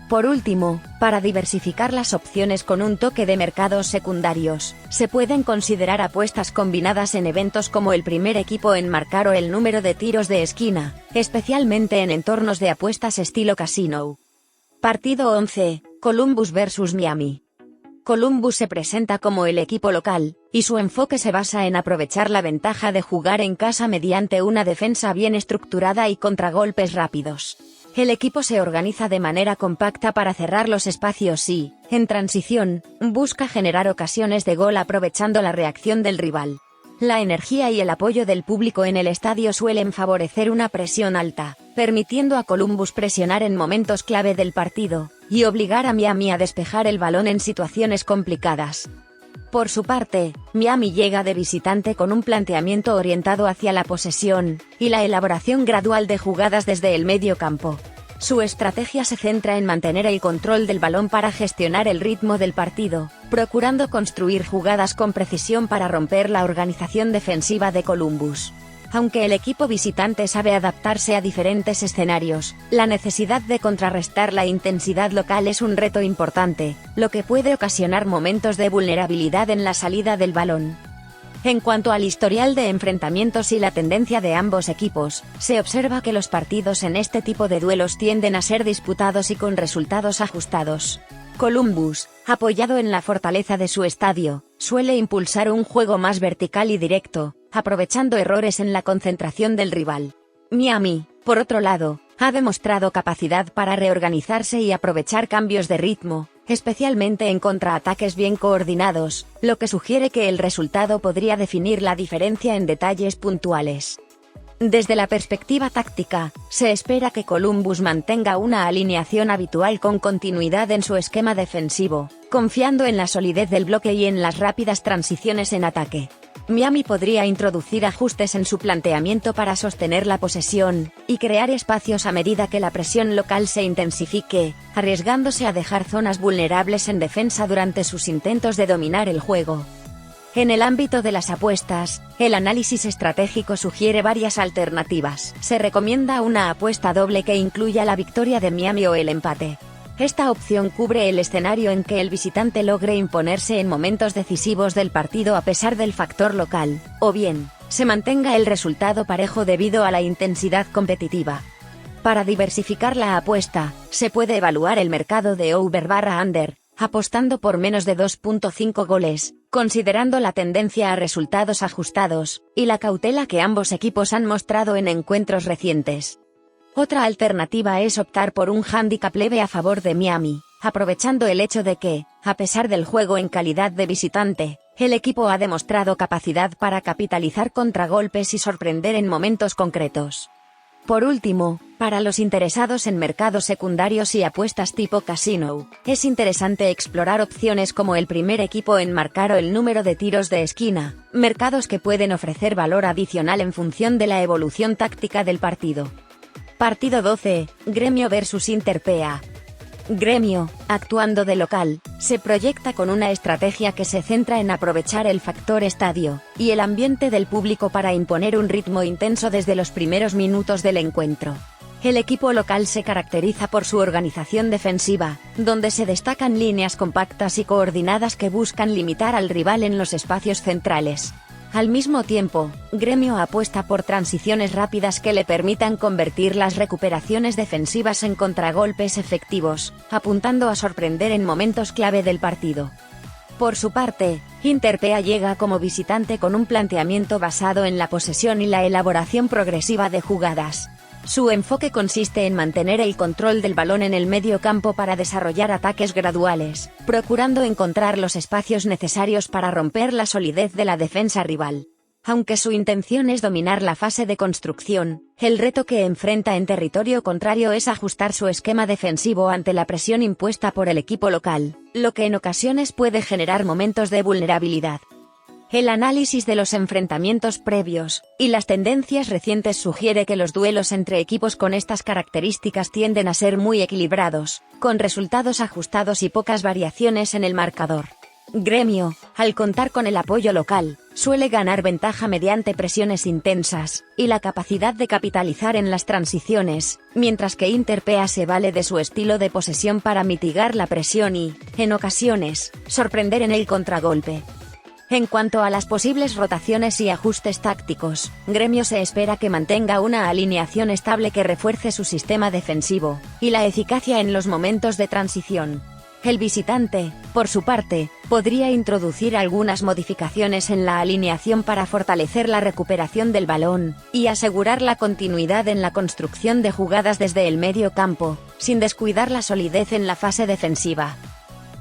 S1: Por último, para diversificar las opciones con un toque de mercados secundarios, se pueden considerar apuestas combinadas en eventos como el primer equipo en marcar o el número de tiros de esquina, especialmente en entornos de apuestas estilo casino. Partido 11, Columbus vs Miami. Columbus se presenta como el equipo local, y su enfoque se basa en aprovechar la ventaja de jugar en casa mediante una defensa bien estructurada y contragolpes rápidos. El equipo se organiza de manera compacta para cerrar los espacios y, en transición, busca generar ocasiones de gol aprovechando la reacción del rival. La energía y el apoyo del público en el estadio suelen favorecer una presión alta, permitiendo a Columbus presionar en momentos clave del partido y obligar a Miami a despejar el balón en situaciones complicadas. Por su parte, Miami llega de visitante con un planteamiento orientado hacia la posesión y la elaboración gradual de jugadas desde el medio campo. Su estrategia se centra en mantener el control del balón para gestionar el ritmo del partido, procurando construir jugadas con precisión para romper la organización defensiva de Columbus. Aunque el equipo visitante sabe adaptarse a diferentes escenarios, la necesidad de contrarrestar la intensidad local es un reto importante, lo que puede ocasionar momentos de vulnerabilidad en la salida del balón. En cuanto al historial de enfrentamientos y la tendencia de ambos equipos, se observa que los partidos en este tipo de duelos tienden a ser disputados y con resultados ajustados. Columbus, apoyado en la fortaleza de su estadio, suele impulsar un juego más vertical y directo, aprovechando errores en la concentración del rival. Miami, por otro lado, ha demostrado capacidad para reorganizarse y aprovechar cambios de ritmo, especialmente en contraataques bien coordinados, lo que sugiere que el resultado podría definir la diferencia en detalles puntuales. Desde la perspectiva táctica, se espera que Columbus mantenga una alineación habitual con continuidad en su esquema defensivo, confiando en la solidez del bloque y en las rápidas transiciones en ataque. Miami podría introducir ajustes en su planteamiento para sostener la posesión, y crear espacios a medida que la presión local se intensifique, arriesgándose a dejar zonas vulnerables en defensa durante sus intentos de dominar el juego. En el ámbito de las apuestas, el análisis estratégico sugiere varias alternativas. Se recomienda una apuesta doble que incluya la victoria de Miami o el empate. Esta opción cubre el escenario en que el visitante logre imponerse en momentos decisivos del partido a pesar del factor local, o bien, se mantenga el resultado parejo debido a la intensidad competitiva. Para diversificar la apuesta, se puede evaluar el mercado de over/under, apostando por menos de 2.5 goles, considerando la tendencia a resultados ajustados, y la cautela que ambos equipos han mostrado en encuentros recientes. Otra alternativa es optar por un handicap leve a favor de Miami, aprovechando el hecho de que, a pesar del juego en calidad de visitante, el equipo ha demostrado capacidad para capitalizar contragolpes y sorprender en momentos concretos. Por último, para los interesados en mercados secundarios y apuestas tipo casino, es interesante explorar opciones como el primer equipo en marcar o el número de tiros de esquina, mercados que pueden ofrecer valor adicional en función de la evolución táctica del partido. Partido 12, Gremio vs Inter-PA. Gremio, actuando de local, se proyecta con una estrategia que se centra en aprovechar el factor estadio y el ambiente del público para imponer un ritmo intenso desde los primeros minutos del encuentro. El equipo local se caracteriza por su organización defensiva, donde se destacan líneas compactas y coordinadas que buscan limitar al rival en los espacios centrales. Al mismo tiempo, Gremio apuesta por transiciones rápidas que le permitan convertir las recuperaciones defensivas en contragolpes efectivos, apuntando a sorprender en momentos clave del partido. Por su parte, Inter-PA llega como visitante con un planteamiento basado en la posesión y la elaboración progresiva de jugadas. Su enfoque consiste en mantener el control del balón en el medio campo para desarrollar ataques graduales, procurando encontrar los espacios necesarios para romper la solidez de la defensa rival. Aunque su intención es dominar la fase de construcción, el reto que enfrenta en territorio contrario es ajustar su esquema defensivo ante la presión impuesta por el equipo local, lo que en ocasiones puede generar momentos de vulnerabilidad. El análisis de los enfrentamientos previos y las tendencias recientes sugiere que los duelos entre equipos con estas características tienden a ser muy equilibrados, con resultados ajustados y pocas variaciones en el marcador. Gremio, al contar con el apoyo local, suele ganar ventaja mediante presiones intensas y la capacidad de capitalizar en las transiciones, mientras que Inter-PA se vale de su estilo de posesión para mitigar la presión y, en ocasiones, sorprender en el contragolpe. En cuanto a las posibles rotaciones y ajustes tácticos, Gremio se espera que mantenga una alineación estable que refuerce su sistema defensivo y la eficacia en los momentos de transición. El visitante, por su parte, podría introducir algunas modificaciones en la alineación para fortalecer la recuperación del balón y asegurar la continuidad en la construcción de jugadas desde el medio campo, sin descuidar la solidez en la fase defensiva.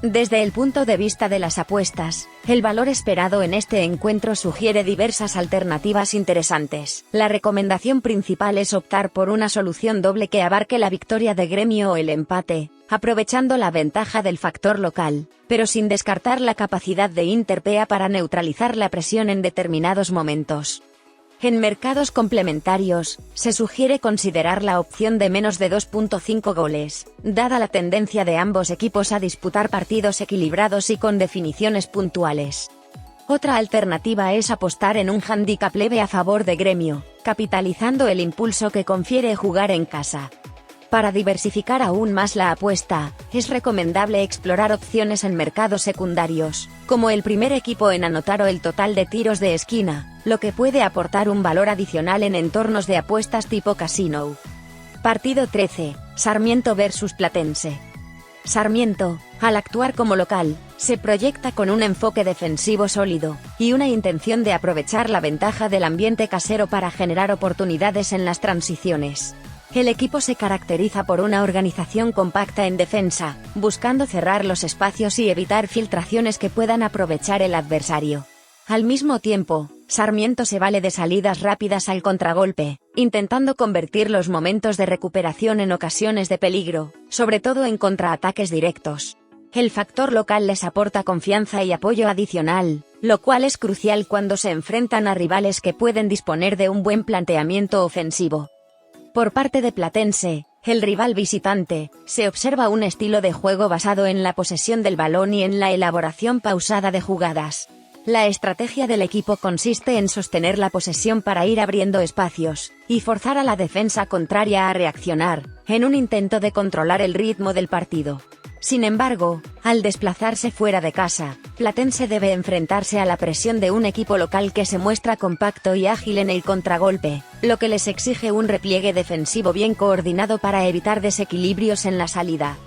S1: Desde el punto de vista de las apuestas, el valor esperado en este encuentro sugiere diversas alternativas interesantes. La recomendación principal es optar por una solución doble que abarque la victoria de Gremio o el empate, aprovechando la ventaja del factor local, pero sin descartar la capacidad de Inter-PA para neutralizar la presión en determinados momentos. En mercados complementarios, se sugiere considerar la opción de menos de 2.5 goles, dada la tendencia de ambos equipos a disputar partidos equilibrados y con definiciones puntuales. Otra alternativa es apostar en un handicap leve a favor de Gremio, capitalizando el impulso que confiere jugar en casa. Para diversificar aún más la apuesta, es recomendable explorar opciones en mercados secundarios, como el primer equipo en anotar o el total de tiros de esquina, lo que puede aportar un valor adicional en entornos de apuestas tipo casino. Partido 13, Sarmiento vs Platense. Sarmiento, al actuar como local, se proyecta con un enfoque defensivo sólido y una intención de aprovechar la ventaja del ambiente casero para generar oportunidades en las transiciones. El equipo se caracteriza por una organización compacta en defensa, buscando cerrar los espacios y evitar filtraciones que puedan aprovechar el adversario. Al mismo tiempo, Sarmiento se vale de salidas rápidas al contragolpe, intentando convertir los momentos de recuperación en ocasiones de peligro, sobre todo en contraataques directos. El factor local les aporta confianza y apoyo adicional, lo cual es crucial cuando se enfrentan a rivales que pueden disponer de un buen planteamiento ofensivo. Por parte de Platense, el rival visitante, se observa un estilo de juego basado en la posesión del balón y en la elaboración pausada de jugadas. La estrategia del equipo consiste en sostener la posesión para ir abriendo espacios, y forzar a la defensa contraria a reaccionar, en un intento de controlar el ritmo del partido. Sin embargo, al desplazarse fuera de casa, Platense debe enfrentarse a la presión de un equipo local que se muestra compacto y ágil en el contragolpe, lo que les exige un repliegue defensivo bien coordinado para evitar desequilibrios en la salida.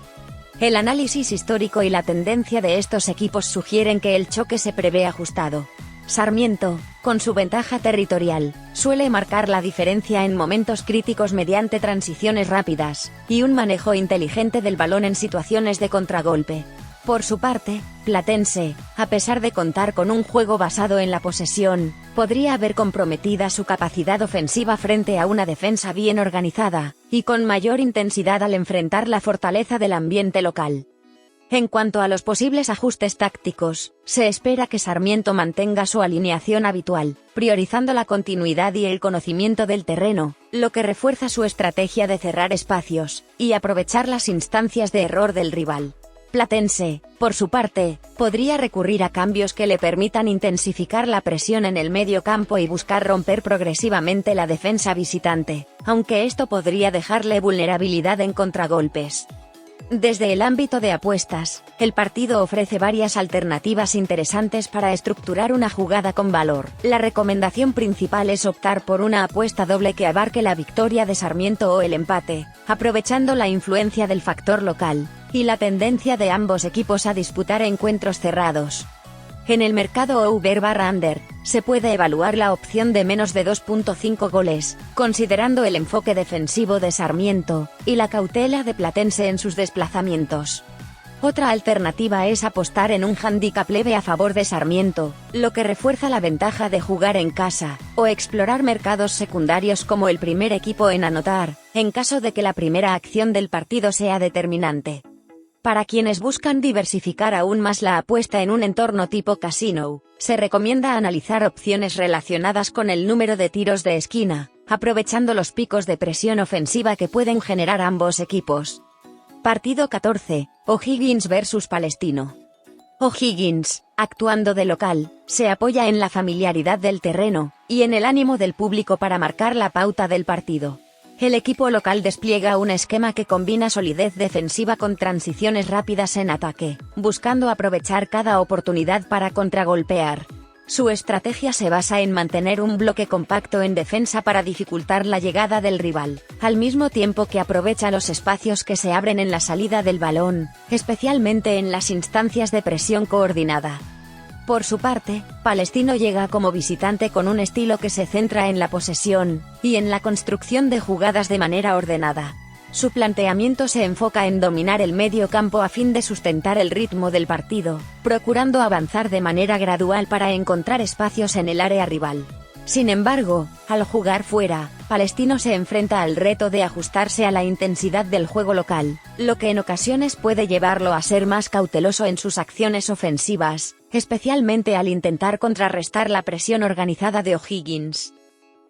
S1: El análisis histórico y la tendencia de estos equipos sugieren que el choque se prevé ajustado. Sarmiento, con su ventaja territorial, suele marcar la diferencia en momentos críticos mediante transiciones rápidas, y un manejo inteligente del balón en situaciones de contragolpe. Por su parte, Platense, a pesar de contar con un juego basado en la posesión, podría haber comprometida su capacidad ofensiva frente a una defensa bien organizada, y con mayor intensidad al enfrentar la fortaleza del ambiente local. En cuanto a los posibles ajustes tácticos, se espera que Sarmiento mantenga su alineación habitual, priorizando la continuidad y el conocimiento del terreno, lo que refuerza su estrategia de cerrar espacios, y aprovechar las instancias de error del rival. Platense, por su parte, podría recurrir a cambios que le permitan intensificar la presión en el medio campo y buscar romper progresivamente la defensa visitante, aunque esto podría dejarle vulnerabilidad en contragolpes. Desde el ámbito de apuestas, el partido ofrece varias alternativas interesantes para estructurar una jugada con valor. La recomendación principal es optar por una apuesta doble que abarque la victoria de Sarmiento o el empate, aprovechando la influencia del factor local, y la tendencia de ambos equipos a disputar encuentros cerrados. En el mercado over/under, se puede evaluar la opción de menos de 2.5 goles, considerando el enfoque defensivo de Sarmiento, y la cautela de Platense en sus desplazamientos. Otra alternativa es apostar en un handicap leve a favor de Sarmiento, lo que refuerza la ventaja de jugar en casa, o explorar mercados secundarios como el primer equipo en anotar, en caso de que la primera acción del partido sea determinante. Para quienes buscan diversificar aún más la apuesta en un entorno tipo casino, se recomienda analizar opciones relacionadas con el número de tiros de esquina, aprovechando los picos de presión ofensiva que pueden generar ambos equipos. Partido 14, O'Higgins vs Palestino. O'Higgins, actuando de local, se apoya en la familiaridad del terreno, y en el ánimo del público para marcar la pauta del partido. El equipo local despliega un esquema que combina solidez defensiva con transiciones rápidas en ataque, buscando aprovechar cada oportunidad para contragolpear. Su estrategia se basa en mantener un bloque compacto en defensa para dificultar la llegada del rival, al mismo tiempo que aprovecha los espacios que se abren en la salida del balón, especialmente en las instancias de presión coordinada. Por su parte, Palestino llega como visitante con un estilo que se centra en la posesión, y en la construcción de jugadas de manera ordenada. Su planteamiento se enfoca en dominar el medio campo a fin de sustentar el ritmo del partido, procurando avanzar de manera gradual para encontrar espacios en el área rival. Sin embargo, al jugar fuera, Palestino se enfrenta al reto de ajustarse a la intensidad del juego local, lo que en ocasiones puede llevarlo a ser más cauteloso en sus acciones ofensivas, especialmente al intentar contrarrestar la presión organizada de O'Higgins.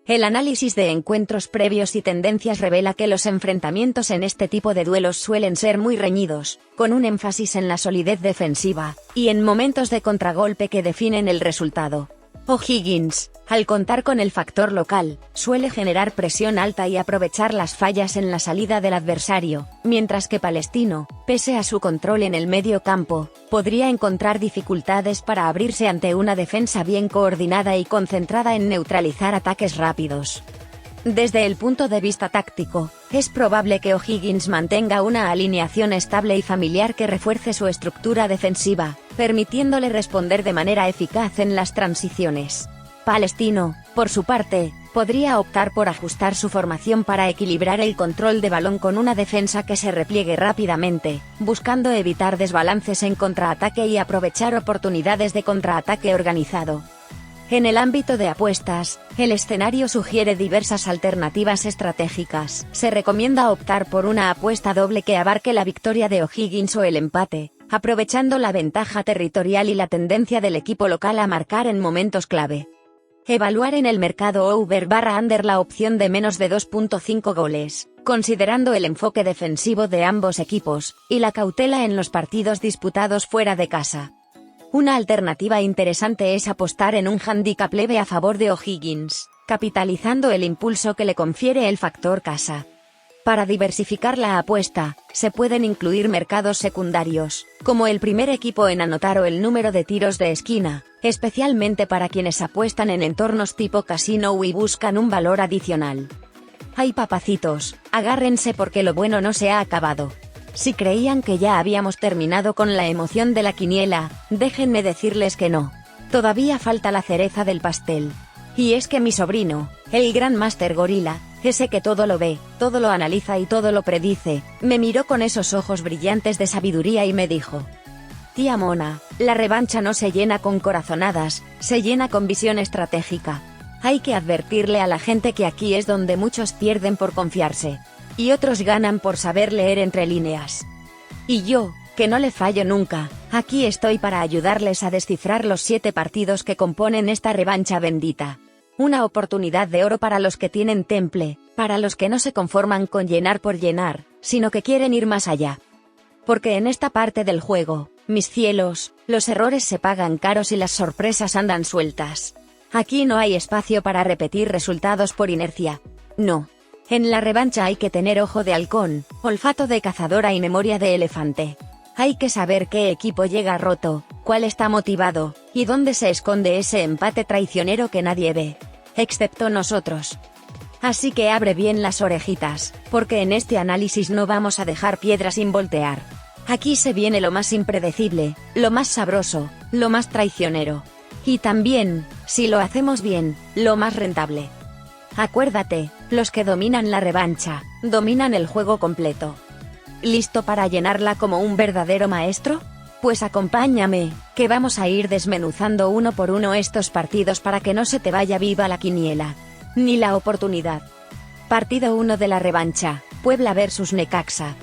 S1: El análisis de encuentros previos y tendencias revela que los enfrentamientos en este tipo de duelos suelen ser muy reñidos, con un énfasis en la solidez defensiva, y en momentos de contragolpe que definen el resultado. O'Higgins, al contar con el factor local, suele generar presión alta y aprovechar las fallas en la salida del adversario, mientras que Palestino, pese a su control en el medio campo, podría encontrar dificultades para abrirse ante una defensa bien coordinada y concentrada en neutralizar ataques rápidos. Desde el punto de vista táctico, es probable que O'Higgins mantenga una alineación estable y familiar que refuerce su estructura defensiva, permitiéndole responder de manera eficaz en las transiciones. Palestino, por su parte, podría optar por ajustar su formación para equilibrar el control de balón con una defensa que se repliegue rápidamente, buscando evitar desbalances en contraataque y aprovechar oportunidades de contraataque organizado. En el ámbito de apuestas, el escenario sugiere diversas alternativas estratégicas. Se recomienda optar por una apuesta doble que abarque la victoria de O'Higgins o el empate, aprovechando la ventaja territorial y la tendencia del equipo local a marcar en momentos clave. Evaluar en el mercado over/under la opción de menos de 2.5 goles, considerando el enfoque defensivo de ambos equipos, y la cautela en los partidos disputados fuera de casa. Una alternativa interesante es apostar en un handicap leve a favor de O'Higgins, capitalizando el impulso que le confiere el factor casa. Para diversificar la apuesta, se pueden incluir mercados secundarios, como el primer equipo en anotar o el número de tiros de esquina, especialmente para quienes apuestan en entornos tipo casino y buscan un valor adicional. ¡Ay papacitos, agárrense porque lo bueno no se ha acabado! Si creían que ya habíamos terminado con la emoción de la quiniela, déjenme decirles que no. Todavía falta la cereza del pastel. Y es que mi sobrino, el gran Master Gorila, ese que todo lo ve, todo lo analiza y todo lo predice, me miró con esos ojos brillantes de sabiduría y me dijo: «Tía Mona, la revancha no se llena con corazonadas, se llena con visión estratégica. Hay que advertirle a la gente que aquí es donde muchos pierden por confiarse. Y otros ganan por saber leer entre líneas. Y yo, que no le fallo nunca, aquí estoy para ayudarles a descifrar los 7 partidos que componen esta revancha bendita. Una oportunidad de oro para los que tienen temple, para los que no se conforman con llenar por llenar, sino que quieren ir más allá. Porque en esta parte del juego, mis cielos, los errores se pagan caros y las sorpresas andan sueltas. Aquí no hay espacio para repetir resultados por inercia. No. En la revancha hay que tener ojo de halcón, olfato de cazadora y memoria de elefante. Hay que saber qué equipo llega roto, cuál está motivado, y dónde se esconde ese empate traicionero que nadie ve. Excepto nosotros. Así que abre bien las orejitas, porque en este análisis no vamos a dejar piedra sin voltear. Aquí se viene lo más impredecible, lo más sabroso, lo más traicionero. Y también, si lo hacemos bien, lo más rentable. Acuérdate, los que dominan la revancha, dominan el juego completo. ¿Listo para llenarla como un verdadero maestro? Pues acompáñame, que vamos a ir desmenuzando uno por uno estos partidos para que no se te vaya viva la quiniela. Ni la oportunidad. Partido 1 de la revancha, Puebla vs Necaxa.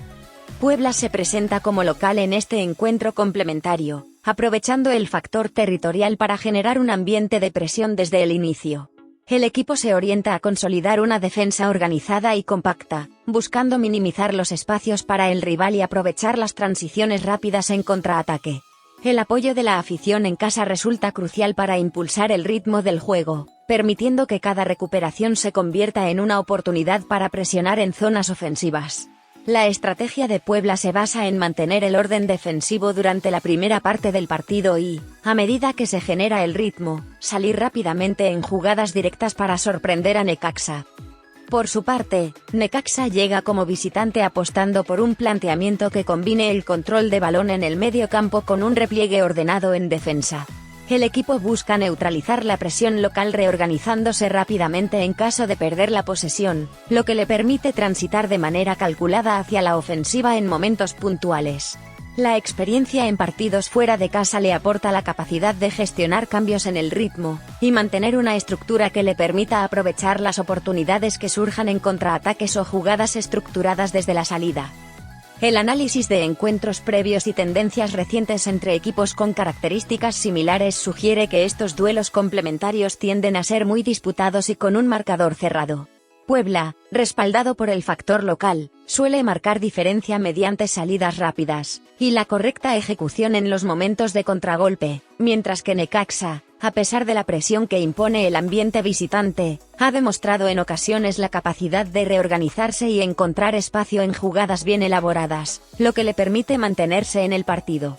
S1: Puebla se presenta como local en este encuentro complementario, aprovechando el factor territorial para generar un ambiente de presión desde el inicio. El equipo se orienta a consolidar una defensa organizada y compacta, buscando minimizar los espacios para el rival y aprovechar las transiciones rápidas en contraataque. El apoyo de la afición en casa resulta crucial para impulsar el ritmo del juego, permitiendo que cada recuperación se convierta en una oportunidad para presionar en zonas ofensivas. La estrategia de Puebla se basa en mantener el orden defensivo durante la primera parte del partido y, a medida que se genera el ritmo, salir rápidamente en jugadas directas para sorprender a Necaxa. Por su parte, Necaxa llega como visitante apostando por un planteamiento que combine el control de balón en el medio campo con un repliegue ordenado en defensa. El equipo busca neutralizar la presión local reorganizándose rápidamente en caso de perder la posesión, lo que le permite transitar de manera calculada hacia la ofensiva en momentos puntuales. La experiencia en partidos fuera de casa le aporta la capacidad de gestionar cambios en el ritmo, y mantener una estructura que le permita aprovechar las oportunidades que surjan en contraataques o jugadas estructuradas desde la salida. El análisis de encuentros previos y tendencias recientes entre equipos con características similares sugiere que estos duelos complementarios tienden a ser muy disputados y con un marcador cerrado. Puebla, respaldado por el factor local, suele marcar diferencia mediante salidas rápidas y la correcta ejecución en los momentos de contragolpe, mientras que Necaxa, a pesar de la presión que impone el ambiente visitante, ha demostrado en ocasiones la capacidad de reorganizarse y encontrar espacio en jugadas bien elaboradas, lo que le permite mantenerse en el partido.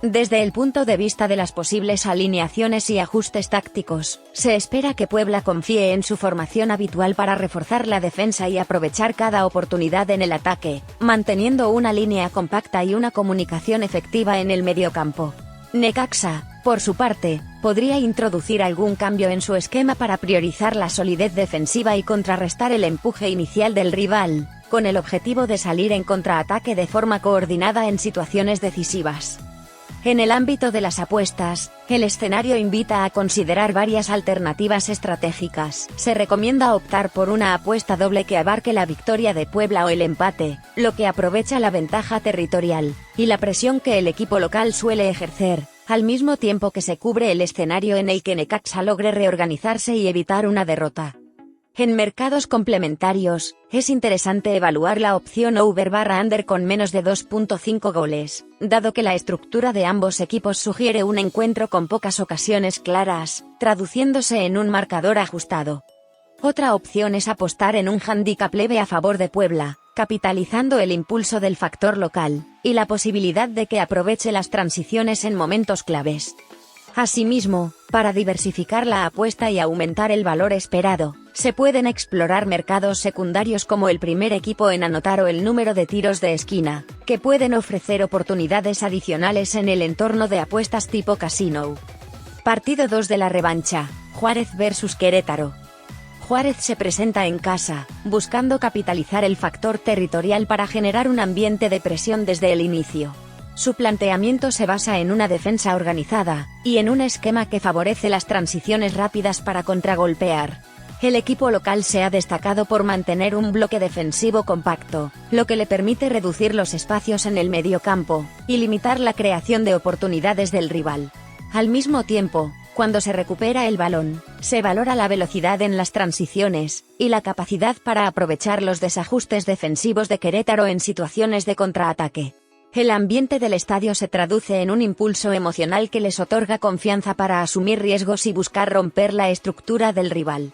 S1: Desde el punto de vista de las posibles alineaciones y ajustes tácticos, se espera que Puebla confíe en su formación habitual para reforzar la defensa y aprovechar cada oportunidad en el ataque, manteniendo una línea compacta y una comunicación efectiva en el mediocampo. Necaxa, por su parte, podría introducir algún cambio en su esquema para priorizar la solidez defensiva y contrarrestar el empuje inicial del rival, con el objetivo de salir en contraataque de forma coordinada en situaciones decisivas. En el ámbito de las apuestas, el escenario invita a considerar varias alternativas estratégicas. Se recomienda optar por una apuesta doble que abarque la victoria de Puebla o el empate, lo que aprovecha la ventaja territorial y la presión que el equipo local suele ejercer, al mismo tiempo que se cubre el escenario en el que Necaxa logre reorganizarse y evitar una derrota. En mercados complementarios, es interesante evaluar la opción over/under con menos de 2.5 goles, dado que la estructura de ambos equipos sugiere un encuentro con pocas ocasiones claras, traduciéndose en un marcador ajustado. Otra opción es apostar en un handicap leve a favor de Puebla, capitalizando el impulso del factor local y la posibilidad de que aproveche las transiciones en momentos claves. Asimismo, para diversificar la apuesta y aumentar el valor esperado, se pueden explorar mercados secundarios como el primer equipo en anotar o el número de tiros de esquina, que pueden ofrecer oportunidades adicionales en el entorno de apuestas tipo casino. Partido 2 de la revancha, Juárez vs Querétaro. Juárez se presenta en casa, buscando capitalizar el factor territorial para generar un ambiente de presión desde el inicio. Su planteamiento se basa en una defensa organizada y en un esquema que favorece las transiciones rápidas para contragolpear. El equipo local se ha destacado por mantener un bloque defensivo compacto, lo que le permite reducir los espacios en el mediocampo y limitar la creación de oportunidades del rival. Al mismo tiempo, cuando se recupera el balón, se valora la velocidad en las transiciones y la capacidad para aprovechar los desajustes defensivos de Querétaro en situaciones de contraataque. El ambiente del estadio se traduce en un impulso emocional que les otorga confianza para asumir riesgos y buscar romper la estructura del rival.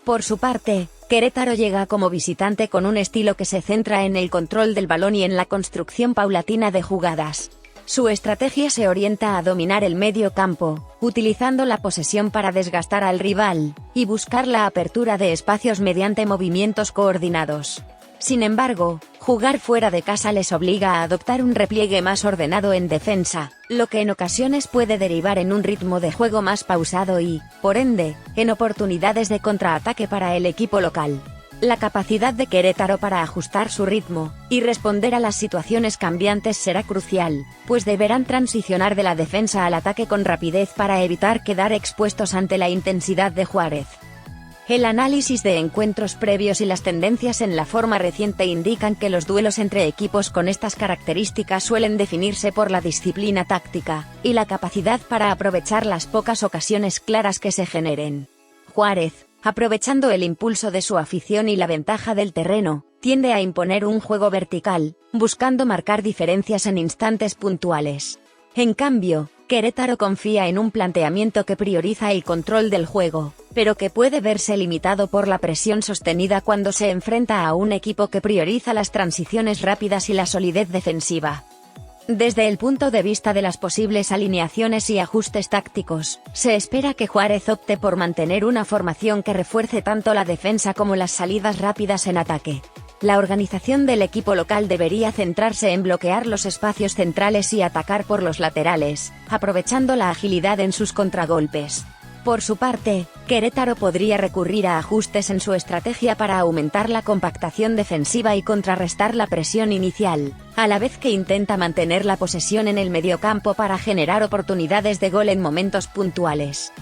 S1: Por su parte, Querétaro llega como visitante con un estilo que se centra en el control del balón y en la construcción paulatina de jugadas. Su estrategia se orienta a dominar el medio campo, utilizando la posesión para desgastar al rival y buscar la apertura de espacios mediante movimientos coordinados. Sin embargo, jugar fuera de casa les obliga a adoptar un repliegue más ordenado en defensa, lo que en ocasiones puede derivar en un ritmo de juego más pausado y, por ende, en oportunidades de contraataque para el equipo local. La capacidad de Querétaro para ajustar su ritmo y responder a las situaciones cambiantes será crucial, pues deberán transicionar de la defensa al ataque con rapidez para evitar quedar expuestos ante la intensidad de Juárez. El análisis de encuentros previos y las tendencias en la forma reciente indican que los duelos entre equipos con estas características suelen definirse por la disciplina táctica y la capacidad para aprovechar las pocas ocasiones claras que se generen. Juárez, aprovechando el impulso de su afición y la ventaja del terreno, tiende a imponer un juego vertical, buscando marcar diferencias en instantes puntuales. En cambio, Querétaro confía en un planteamiento que prioriza el control del juego, pero que puede verse limitado por la presión sostenida cuando se enfrenta a un equipo que prioriza las transiciones rápidas y la solidez defensiva. Desde el punto de vista de las posibles alineaciones y ajustes tácticos, se espera que Juárez opte por mantener una formación que refuerce tanto la defensa como las salidas rápidas en ataque. La organización del equipo local debería centrarse en bloquear los espacios centrales y atacar por los laterales, aprovechando la agilidad en sus contragolpes. Por su parte, Querétaro podría recurrir a ajustes en su estrategia para aumentar la compactación defensiva y contrarrestar la presión inicial, a la vez que intenta mantener la posesión en el mediocampo para generar oportunidades de gol en momentos puntuales.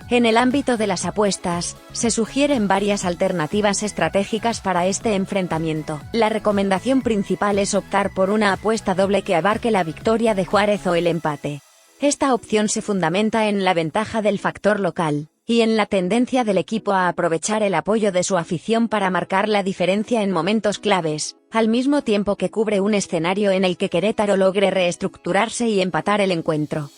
S1: En el ámbito de las apuestas, se sugieren varias alternativas estratégicas para este enfrentamiento. La recomendación principal es optar por una apuesta doble que abarque la victoria de Juárez o el empate. Esta opción se fundamenta en la ventaja del factor local y en la tendencia del equipo a aprovechar el apoyo de su afición para marcar la diferencia en momentos claves, al mismo tiempo que cubre un escenario en el que Querétaro logre reestructurarse y empatar el encuentro.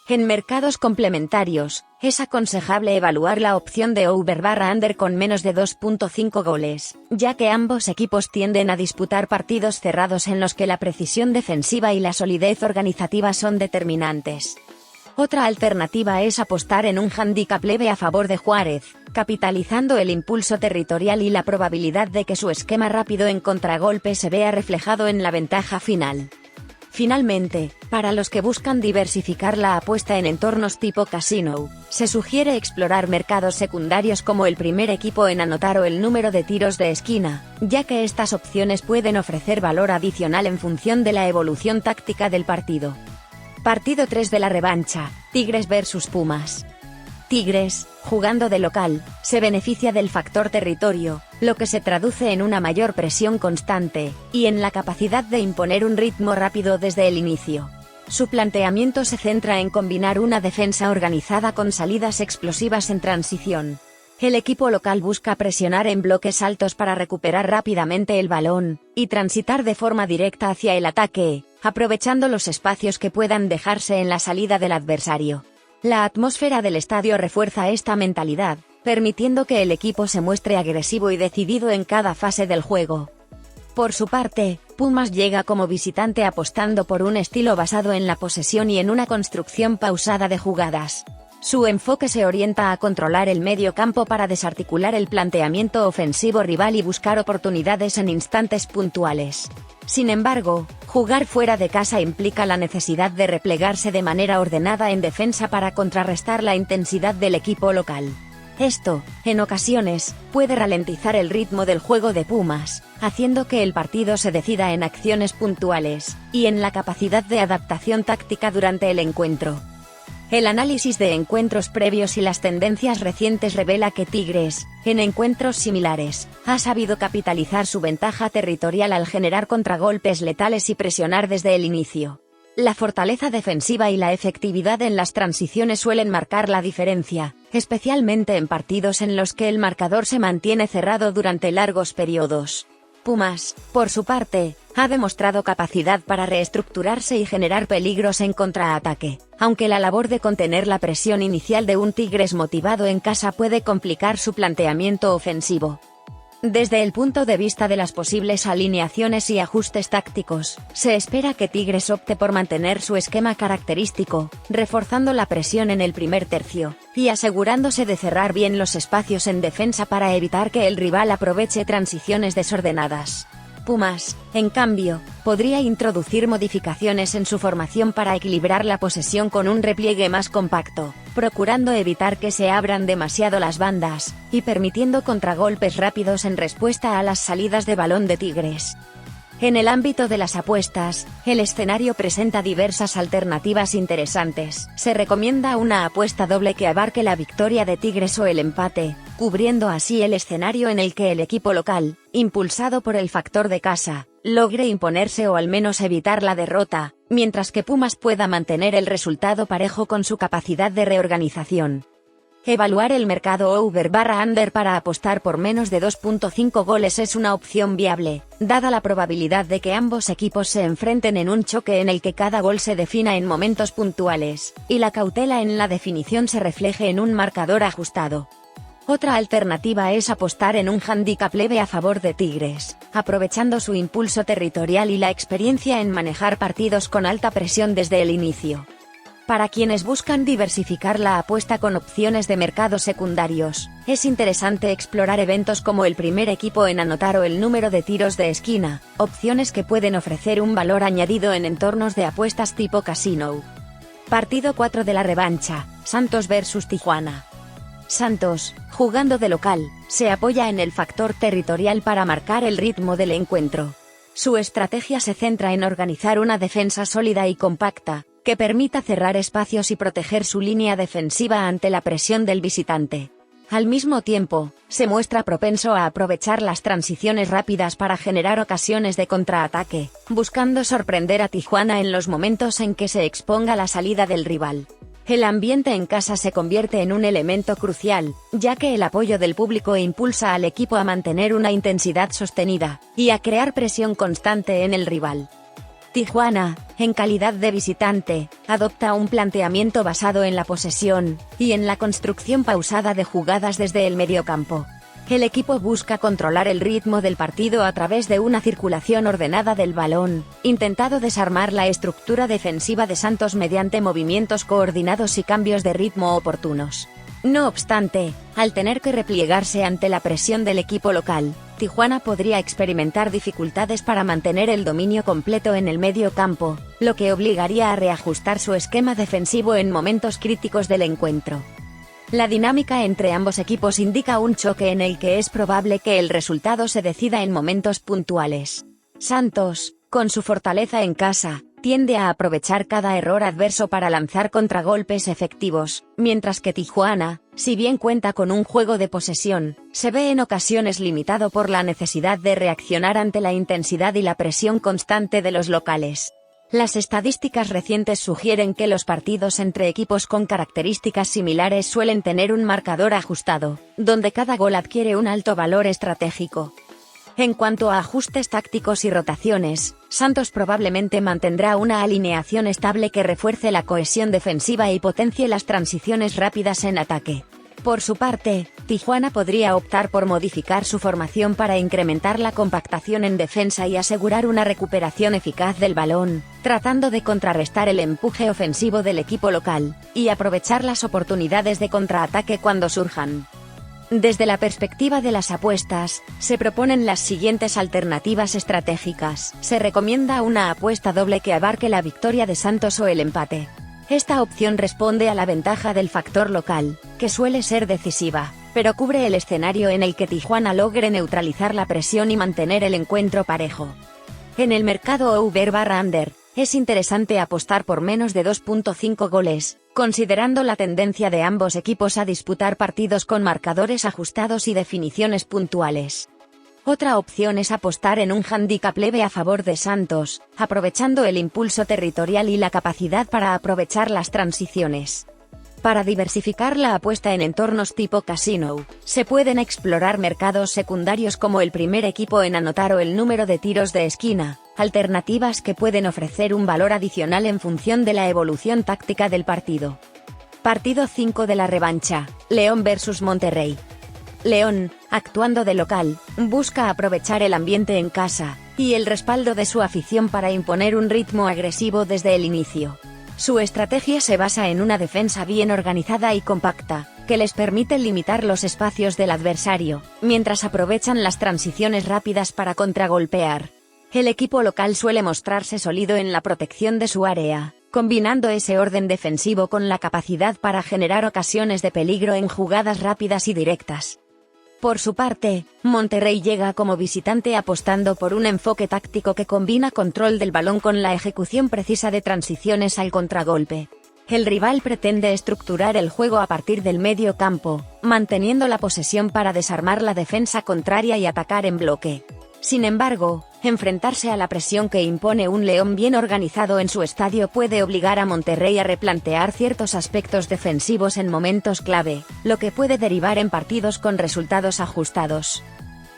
S1: En mercados complementarios, es aconsejable evaluar la opción de over/under con menos de 2.5 goles, ya que ambos equipos tienden a disputar partidos cerrados en los que la precisión defensiva y la solidez organizativa son determinantes. Otra alternativa es apostar en un handicap leve a favor de Juárez, capitalizando el impulso territorial y la probabilidad de que su esquema rápido en contragolpe se vea reflejado en la ventaja final. Finalmente, para los que buscan diversificar la apuesta en entornos tipo casino, se sugiere explorar mercados secundarios como el primer equipo en anotar o el número de tiros de esquina, ya que estas opciones pueden ofrecer valor adicional en función de la evolución táctica del partido. Partido 3 de la revancha, Tigres vs Pumas. Tigres, jugando de local, se beneficia del factor territorio, lo que se traduce en una mayor presión constante, y en la capacidad de imponer un ritmo rápido desde el inicio. Su planteamiento se centra en combinar una defensa organizada con salidas explosivas en transición. El equipo local busca presionar en bloques altos para recuperar rápidamente el balón, y transitar de forma directa hacia el ataque, aprovechando los espacios que puedan dejarse en la salida del adversario. La atmósfera del estadio refuerza esta mentalidad, permitiendo que el equipo se muestre agresivo y decidido en cada fase del juego. Por su parte, Pumas llega como visitante apostando por un estilo basado en la posesión y en una construcción pausada de jugadas. Su enfoque se orienta a controlar el medio campo para desarticular el planteamiento ofensivo rival y buscar oportunidades en instantes puntuales. Sin embargo, jugar fuera de casa implica la necesidad de replegarse de manera ordenada en defensa para contrarrestar la intensidad del equipo local. Esto, en ocasiones, puede ralentizar el ritmo del juego de Pumas, haciendo que el partido se decida en acciones puntuales, y en la capacidad de adaptación táctica durante el encuentro. El análisis de encuentros previos y las tendencias recientes revela que Tigres, en encuentros similares, ha sabido capitalizar su ventaja territorial al generar contragolpes letales y presionar desde el inicio. La fortaleza defensiva y la efectividad en las transiciones suelen marcar la diferencia, especialmente en partidos en los que el marcador se mantiene cerrado durante largos periodos. Pumas, por su parte, ha demostrado capacidad para reestructurarse y generar peligros en contraataque, aunque la labor de contener la presión inicial de un Tigres motivado en casa puede complicar su planteamiento ofensivo. Desde el punto de vista de las posibles alineaciones y ajustes tácticos, se espera que Tigres opte por mantener su esquema característico, reforzando la presión en el primer tercio, y asegurándose de cerrar bien los espacios en defensa para evitar que el rival aproveche transiciones desordenadas. Pumas, en cambio, podría introducir modificaciones en su formación para equilibrar la posesión con un repliegue más compacto, procurando evitar que se abran demasiado las bandas, y permitiendo contragolpes rápidos en respuesta a las salidas de balón de Tigres. En el ámbito de las apuestas, el escenario presenta diversas alternativas interesantes. Se recomienda una apuesta doble que abarque la victoria de Tigres o el empate, cubriendo así el escenario en el que el equipo local, impulsado por el factor de casa, logre imponerse o al menos evitar la derrota, mientras que Pumas pueda mantener el resultado parejo con su capacidad de reorganización. Evaluar el mercado over/under para apostar por menos de 2.5 goles es una opción viable, dada la probabilidad de que ambos equipos se enfrenten en un choque en el que cada gol se defina en momentos puntuales, y la cautela en la definición se refleje en un marcador ajustado. Otra alternativa es apostar en un handicap leve a favor de Tigres, aprovechando su impulso territorial y la experiencia en manejar partidos con alta presión desde el inicio. Para quienes buscan diversificar la apuesta con opciones de mercados secundarios, es interesante explorar eventos como el primer equipo en anotar o el número de tiros de esquina, opciones que pueden ofrecer un valor añadido en entornos de apuestas tipo casino. Partido 4 de la revancha, Santos vs Tijuana. Santos, jugando de local, se apoya en el factor territorial para marcar el ritmo del encuentro. Su estrategia se centra en organizar una defensa sólida y compacta, que permita cerrar espacios y proteger su línea defensiva ante la presión del visitante. Al mismo tiempo, se muestra propenso a aprovechar las transiciones rápidas para generar ocasiones de contraataque, buscando sorprender a Tijuana en los momentos en que se exponga la salida del rival. El ambiente en casa se convierte en un elemento crucial, ya que el apoyo del público impulsa al equipo a mantener una intensidad sostenida, y a crear presión constante en el rival. Tijuana, en calidad de visitante, adopta un planteamiento basado en la posesión, y en la construcción pausada de jugadas desde el mediocampo. El equipo busca controlar el ritmo del partido a través de una circulación ordenada del balón, intentando desarmar la estructura defensiva de Santos mediante movimientos coordinados y cambios de ritmo oportunos. No obstante, al tener que repliegarse ante la presión del equipo local, Tijuana podría experimentar dificultades para mantener el dominio completo en el medio campo, lo que obligaría a reajustar su esquema defensivo en momentos críticos del encuentro. La dinámica entre ambos equipos indica un choque en el que es probable que el resultado se decida en momentos puntuales. Santos, con su fortaleza en casa, tiende a aprovechar cada error adverso para lanzar contragolpes efectivos, mientras que Tijuana, si bien cuenta con un juego de posesión, se ve en ocasiones limitado por la necesidad de reaccionar ante la intensidad y la presión constante de los locales. Las estadísticas recientes sugieren que los partidos entre equipos con características similares suelen tener un marcador ajustado, donde cada gol adquiere un alto valor estratégico. En cuanto a ajustes tácticos y rotaciones, Santos probablemente mantendrá una alineación estable que refuerce la cohesión defensiva y potencie las transiciones rápidas en ataque. Por su parte, Tijuana podría optar por modificar su formación para incrementar la compactación en defensa y asegurar una recuperación eficaz del balón, tratando de contrarrestar el empuje ofensivo del equipo local, y aprovechar las oportunidades de contraataque cuando surjan. Desde la perspectiva de las apuestas, se proponen las siguientes alternativas estratégicas. Se recomienda una apuesta doble que abarque la victoria de Santos o el empate. Esta opción responde a la ventaja del factor local, que suele ser decisiva, pero cubre el escenario en el que Tijuana logre neutralizar la presión y mantener el encuentro parejo. En el mercado over/under, es interesante apostar por menos de 2.5 goles, considerando la tendencia de ambos equipos a disputar partidos con marcadores ajustados y definiciones puntuales. Otra opción es apostar en un handicap leve a favor de Santos, aprovechando el impulso territorial y la capacidad para aprovechar las transiciones. Para diversificar la apuesta en entornos tipo casino, se pueden explorar mercados secundarios como el primer equipo en anotar o el número de tiros de esquina, alternativas que pueden ofrecer un valor adicional en función de la evolución táctica del partido. Partido 5 de la revancha, León vs Monterrey. León, actuando de local, busca aprovechar el ambiente en casa, y el respaldo de su afición para imponer un ritmo agresivo desde el inicio. Su estrategia se basa en una defensa bien organizada y compacta, que les permite limitar los espacios del adversario, mientras aprovechan las transiciones rápidas para contragolpear. El equipo local suele mostrarse sólido en la protección de su área, combinando ese orden defensivo con la capacidad para generar ocasiones de peligro en jugadas rápidas y directas. Por su parte, Monterrey llega como visitante apostando por un enfoque táctico que combina control del balón con la ejecución precisa de transiciones al contragolpe. El rival pretende estructurar el juego a partir del medio campo, manteniendo la posesión para desarmar la defensa contraria y atacar en bloque. Sin embargo, enfrentarse a la presión que impone un León bien organizado en su estadio puede obligar a Monterrey a replantear ciertos aspectos defensivos en momentos clave, lo que puede derivar en partidos con resultados ajustados.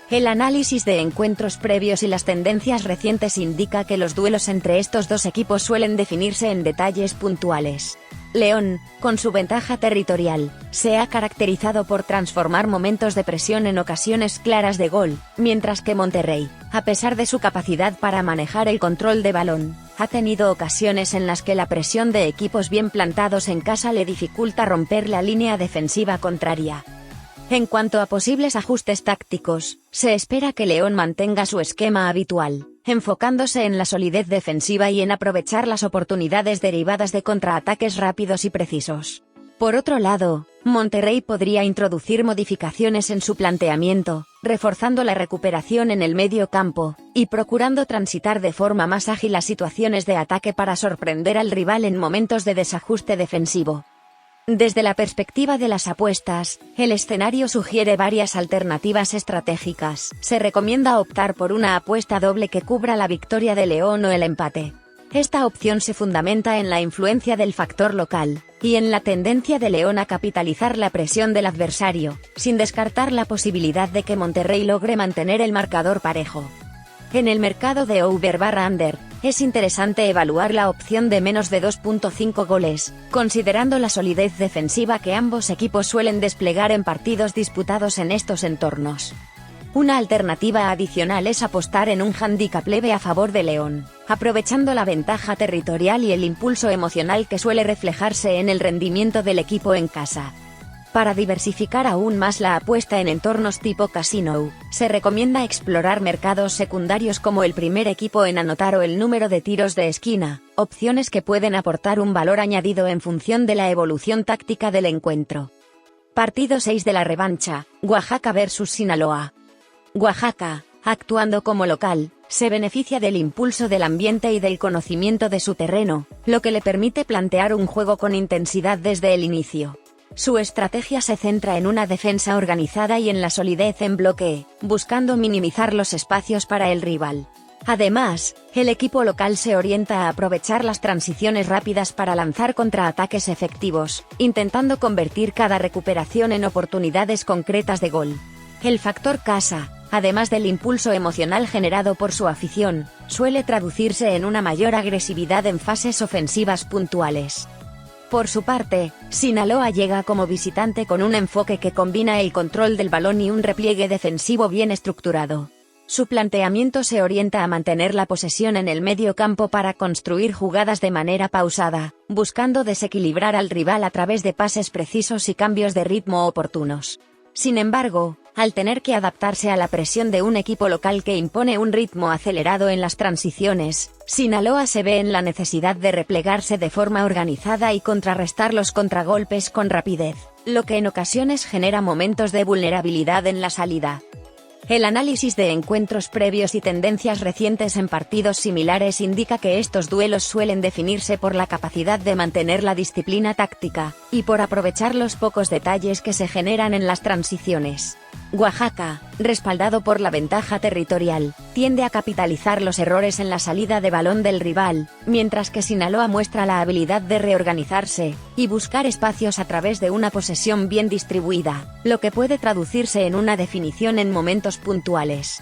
S1: El análisis de encuentros previos y las tendencias recientes indica que los duelos entre estos dos equipos suelen definirse en detalles puntuales. León, con su ventaja territorial, se ha caracterizado por transformar momentos de presión en ocasiones claras de gol, mientras que Monterrey, a pesar de su capacidad para manejar el control de balón, ha tenido ocasiones en las que la presión de equipos bien plantados en casa le dificulta romper la línea defensiva contraria. En cuanto a posibles ajustes tácticos, se espera que León mantenga su esquema habitual, enfocándose en la solidez defensiva y en aprovechar las oportunidades derivadas de contraataques rápidos y precisos. Por otro lado, Monterrey podría introducir modificaciones en su planteamiento, reforzando la recuperación en el medio campo, y procurando transitar de forma más ágil las situaciones de ataque para sorprender al rival en momentos de desajuste defensivo. Desde la perspectiva de las apuestas, el escenario sugiere varias alternativas estratégicas. Se recomienda optar por una apuesta doble que cubra la victoria de León o el empate. Esta opción se fundamenta en la influencia del factor local, y en la tendencia de León a capitalizar la presión del adversario, sin descartar la posibilidad de que Monterrey logre mantener el marcador parejo. En el mercado de over/under, es interesante evaluar la opción de menos de 2.5 goles, considerando la solidez defensiva que ambos equipos suelen desplegar en partidos disputados en estos entornos. Una alternativa adicional es apostar en un handicap leve a favor de León, aprovechando la ventaja territorial y el impulso emocional que suele reflejarse en el rendimiento del equipo en casa. Para diversificar aún más la apuesta en entornos tipo casino, se recomienda explorar mercados secundarios como el primer equipo en anotar o el número de tiros de esquina, opciones que pueden aportar un valor añadido en función de la evolución táctica del encuentro. Partido 6 de la revancha, Oaxaca vs Sinaloa. Oaxaca, actuando como local, Se beneficia del impulso del ambiente y del conocimiento de su terreno, lo que le permite plantear un juego con intensidad desde el inicio. Su estrategia se centra en una defensa organizada y en la solidez en bloque, buscando minimizar los espacios para el rival. Además, el equipo local se orienta a aprovechar las transiciones rápidas para lanzar contraataques efectivos, intentando convertir cada recuperación en oportunidades concretas de gol. El factor casa, además del impulso emocional generado por su afición, suele traducirse en una mayor agresividad en fases ofensivas puntuales. Por su parte, Sinaloa llega como visitante con un enfoque que combina el control del balón y un repliegue defensivo bien estructurado. Su planteamiento se orienta a mantener la posesión en el medio campo para construir jugadas de manera pausada, buscando desequilibrar al rival a través de pases precisos y cambios de ritmo oportunos. Sin embargo, al tener que adaptarse a la presión de un equipo local que impone un ritmo acelerado en las transiciones, Sinaloa se ve en la necesidad de replegarse de forma organizada y contrarrestar los contragolpes con rapidez, lo que en ocasiones genera momentos de vulnerabilidad en la salida. El análisis de encuentros previos y tendencias recientes en partidos similares indica que estos duelos suelen definirse por la capacidad de mantener la disciplina táctica, y por aprovechar los pocos detalles que se generan en las transiciones. Oaxaca, respaldado por la ventaja territorial, tiende a capitalizar los errores en la salida de balón del rival, mientras que Sinaloa muestra la habilidad de reorganizarse y buscar espacios a través de una posesión bien distribuida, lo que puede traducirse en una definición en momentos puntuales.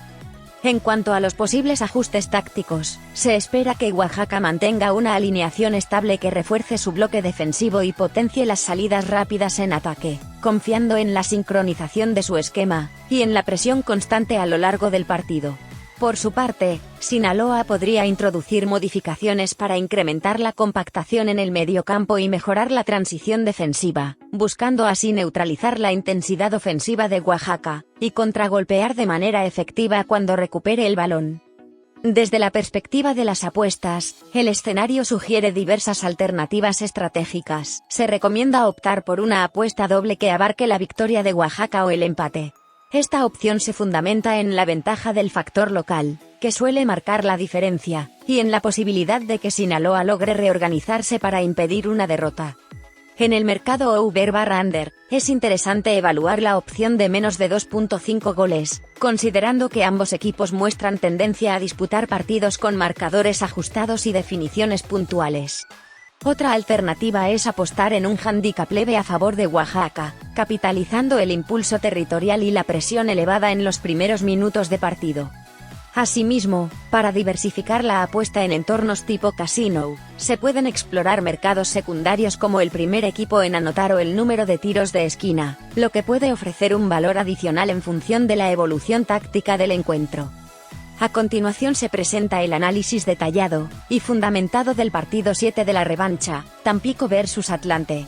S1: En cuanto a los posibles ajustes tácticos, se espera que Oaxaca mantenga una alineación estable que refuerce su bloque defensivo y potencie las salidas rápidas en ataque, confiando en la sincronización de su esquema y en la presión constante a lo largo del partido. Por su parte, Sinaloa podría introducir modificaciones para incrementar la compactación en el mediocampo y mejorar la transición defensiva, buscando así neutralizar la intensidad ofensiva de Oaxaca y contragolpear de manera efectiva cuando recupere el balón. Desde la perspectiva de las apuestas, el escenario sugiere diversas alternativas estratégicas. Se recomienda optar por una apuesta doble que abarque la victoria de Oaxaca o el empate. Esta opción se fundamenta en la ventaja del factor local, que suele marcar la diferencia, y en la posibilidad de que Sinaloa logre reorganizarse para impedir una derrota. En el mercado over/under, es interesante evaluar la opción de menos de 2.5 goles, considerando que ambos equipos muestran tendencia a disputar partidos con marcadores ajustados y definiciones puntuales. Otra alternativa es apostar en un handicap leve a favor de Oaxaca, capitalizando el impulso territorial y la presión elevada en los primeros minutos de partido. Asimismo, para diversificar la apuesta en entornos tipo casino, se pueden explorar mercados secundarios como el primer equipo en anotar o el número de tiros de esquina, lo que puede ofrecer un valor adicional en función de la evolución táctica del encuentro. A continuación se presenta el análisis detallado y fundamentado del partido 7 de la revancha, Tampico vs Atlante.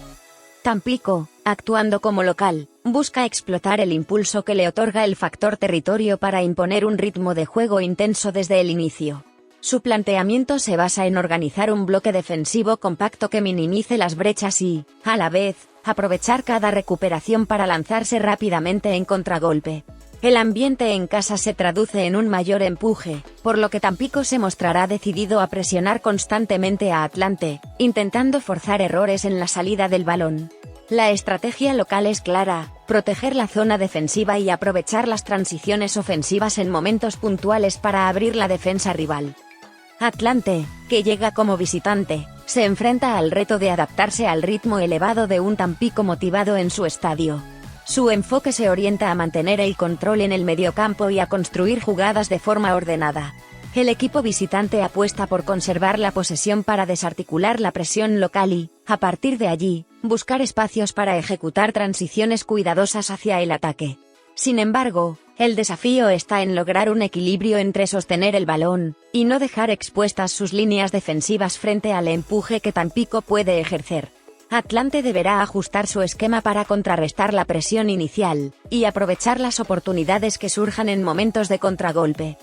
S1: Tampico, actuando como local, busca explotar el impulso que le otorga el factor territorio para imponer un ritmo de juego intenso desde el inicio. Su planteamiento se basa en organizar un bloque defensivo compacto que minimice las brechas y, a la vez, aprovechar cada recuperación para lanzarse rápidamente en contragolpe. El ambiente en casa se traduce en un mayor empuje, por lo que Tampico se mostrará decidido a presionar constantemente a Atlante, intentando forzar errores en la salida del balón. La estrategia local es clara: proteger la zona defensiva y aprovechar las transiciones ofensivas en momentos puntuales para abrir la defensa rival. Atlante, que llega como visitante, se enfrenta al reto de adaptarse al ritmo elevado de un Tampico motivado en su estadio. Su enfoque se orienta a mantener el control en el mediocampo y a construir jugadas de forma ordenada. El equipo visitante apuesta por conservar la posesión para desarticular la presión local y, a partir de allí, buscar espacios para ejecutar transiciones cuidadosas hacia el ataque. Sin embargo, el desafío está en lograr un equilibrio entre sostener el balón y no dejar expuestas sus líneas defensivas frente al empuje que Tampico puede ejercer. Atlante deberá ajustar su esquema para contrarrestar la presión inicial y aprovechar las oportunidades que surjan en momentos de contragolpe.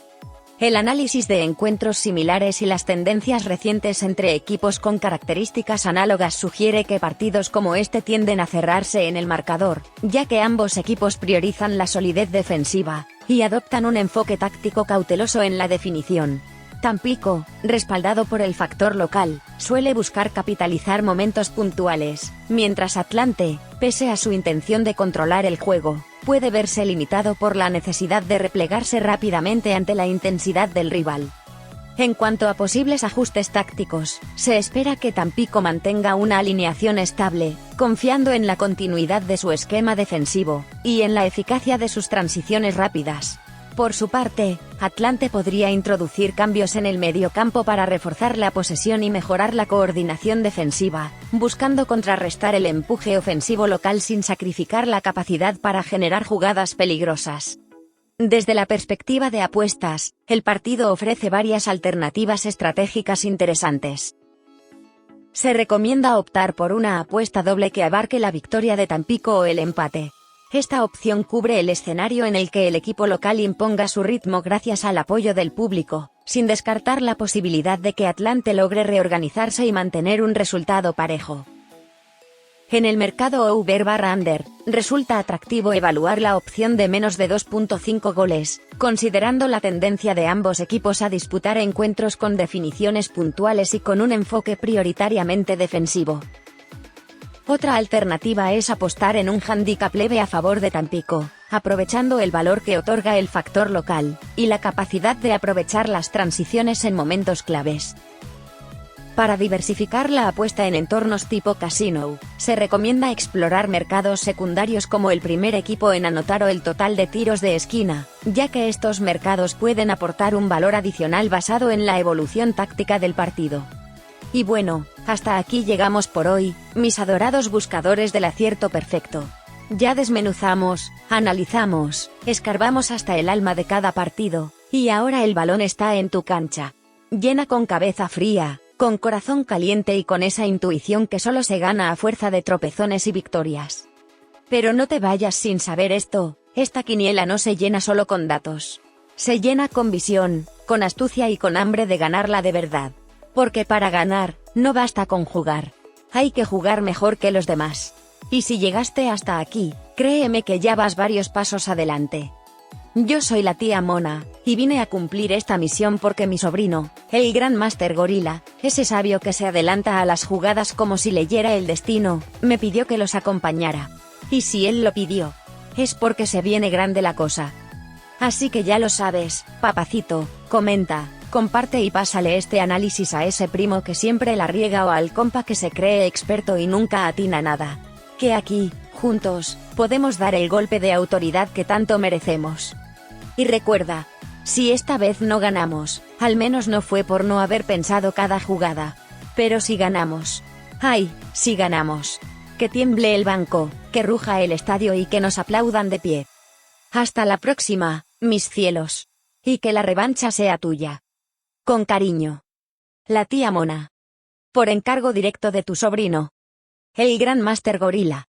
S1: El análisis de encuentros similares y las tendencias recientes entre equipos con características análogas sugiere que partidos como este tienden a cerrarse en el marcador, ya que ambos equipos priorizan la solidez defensiva y adoptan un enfoque táctico cauteloso en la definición. Tampico, respaldado por el factor local, suele buscar capitalizar momentos puntuales, mientras Atlante, pese a su intención de controlar el juego, puede verse limitado por la necesidad de replegarse rápidamente ante la intensidad del rival. En cuanto a posibles ajustes tácticos, se espera que Tampico mantenga una alineación estable, confiando en la continuidad de su esquema defensivo, y en la eficacia de sus transiciones rápidas. Por su parte, Atlante podría introducir cambios en el mediocampo para reforzar la posesión y mejorar la coordinación defensiva, buscando contrarrestar el empuje ofensivo local sin sacrificar la capacidad para generar jugadas peligrosas. Desde la perspectiva de apuestas, el partido ofrece varias alternativas estratégicas interesantes. Se recomienda optar por una apuesta doble que abarque la victoria de Tampico o el empate. Esta opción cubre el escenario en el que el equipo local imponga su ritmo gracias al apoyo del público, sin descartar la posibilidad de que Atlante logre reorganizarse y mantener un resultado parejo. En el mercado over/under, resulta atractivo evaluar la opción de menos de 2.5 goles, considerando la tendencia de ambos equipos a disputar encuentros con definiciones puntuales y con un enfoque prioritariamente defensivo. Otra alternativa es apostar en un handicap leve a favor de Tampico, aprovechando el valor que otorga el factor local, y la capacidad de aprovechar las transiciones en momentos claves. Para diversificar la apuesta en entornos tipo casino, se recomienda explorar mercados secundarios como el primer equipo en anotar o el total de tiros de esquina, ya que estos mercados pueden aportar un valor adicional basado en la evolución táctica del partido. Y bueno, hasta aquí llegamos por hoy, mis adorados buscadores del acierto perfecto. Ya desmenuzamos, analizamos, escarbamos hasta el alma de cada partido, y ahora el balón está en tu cancha. Llena con cabeza fría, con corazón caliente y con esa intuición que solo se gana a fuerza de tropezones y victorias. Pero no te vayas sin saber esto, esta quiniela no se llena solo con datos. Se llena con visión, con astucia y con hambre de ganarla de verdad. Porque para ganar, no basta con jugar. Hay que jugar mejor que los demás. Y si llegaste hasta aquí, créeme que ya vas varios pasos adelante. Yo soy la tía Mona, y vine a cumplir esta misión porque mi sobrino, el gran Master Gorila, ese sabio que se adelanta a las jugadas como si leyera el destino, me pidió que los acompañara. Y si él lo pidió, es porque se viene grande la cosa. Así que ya lo sabes, papacito, comenta, comparte y pásale este análisis a ese primo que siempre la riega o al compa que se cree experto y nunca atina nada. Que aquí, juntos, podemos dar el golpe de autoridad que tanto merecemos. Y recuerda, si esta vez no ganamos, al menos no fue por no haber pensado cada jugada. Pero si ganamos. ¡Ay, si ganamos! Que tiemble el banco, que ruja el estadio y que nos aplaudan de pie. Hasta la próxima, mis cielos. Y que la revancha sea tuya. Con cariño. La tía Mona. Por encargo directo de tu sobrino, el gran Master Gorila.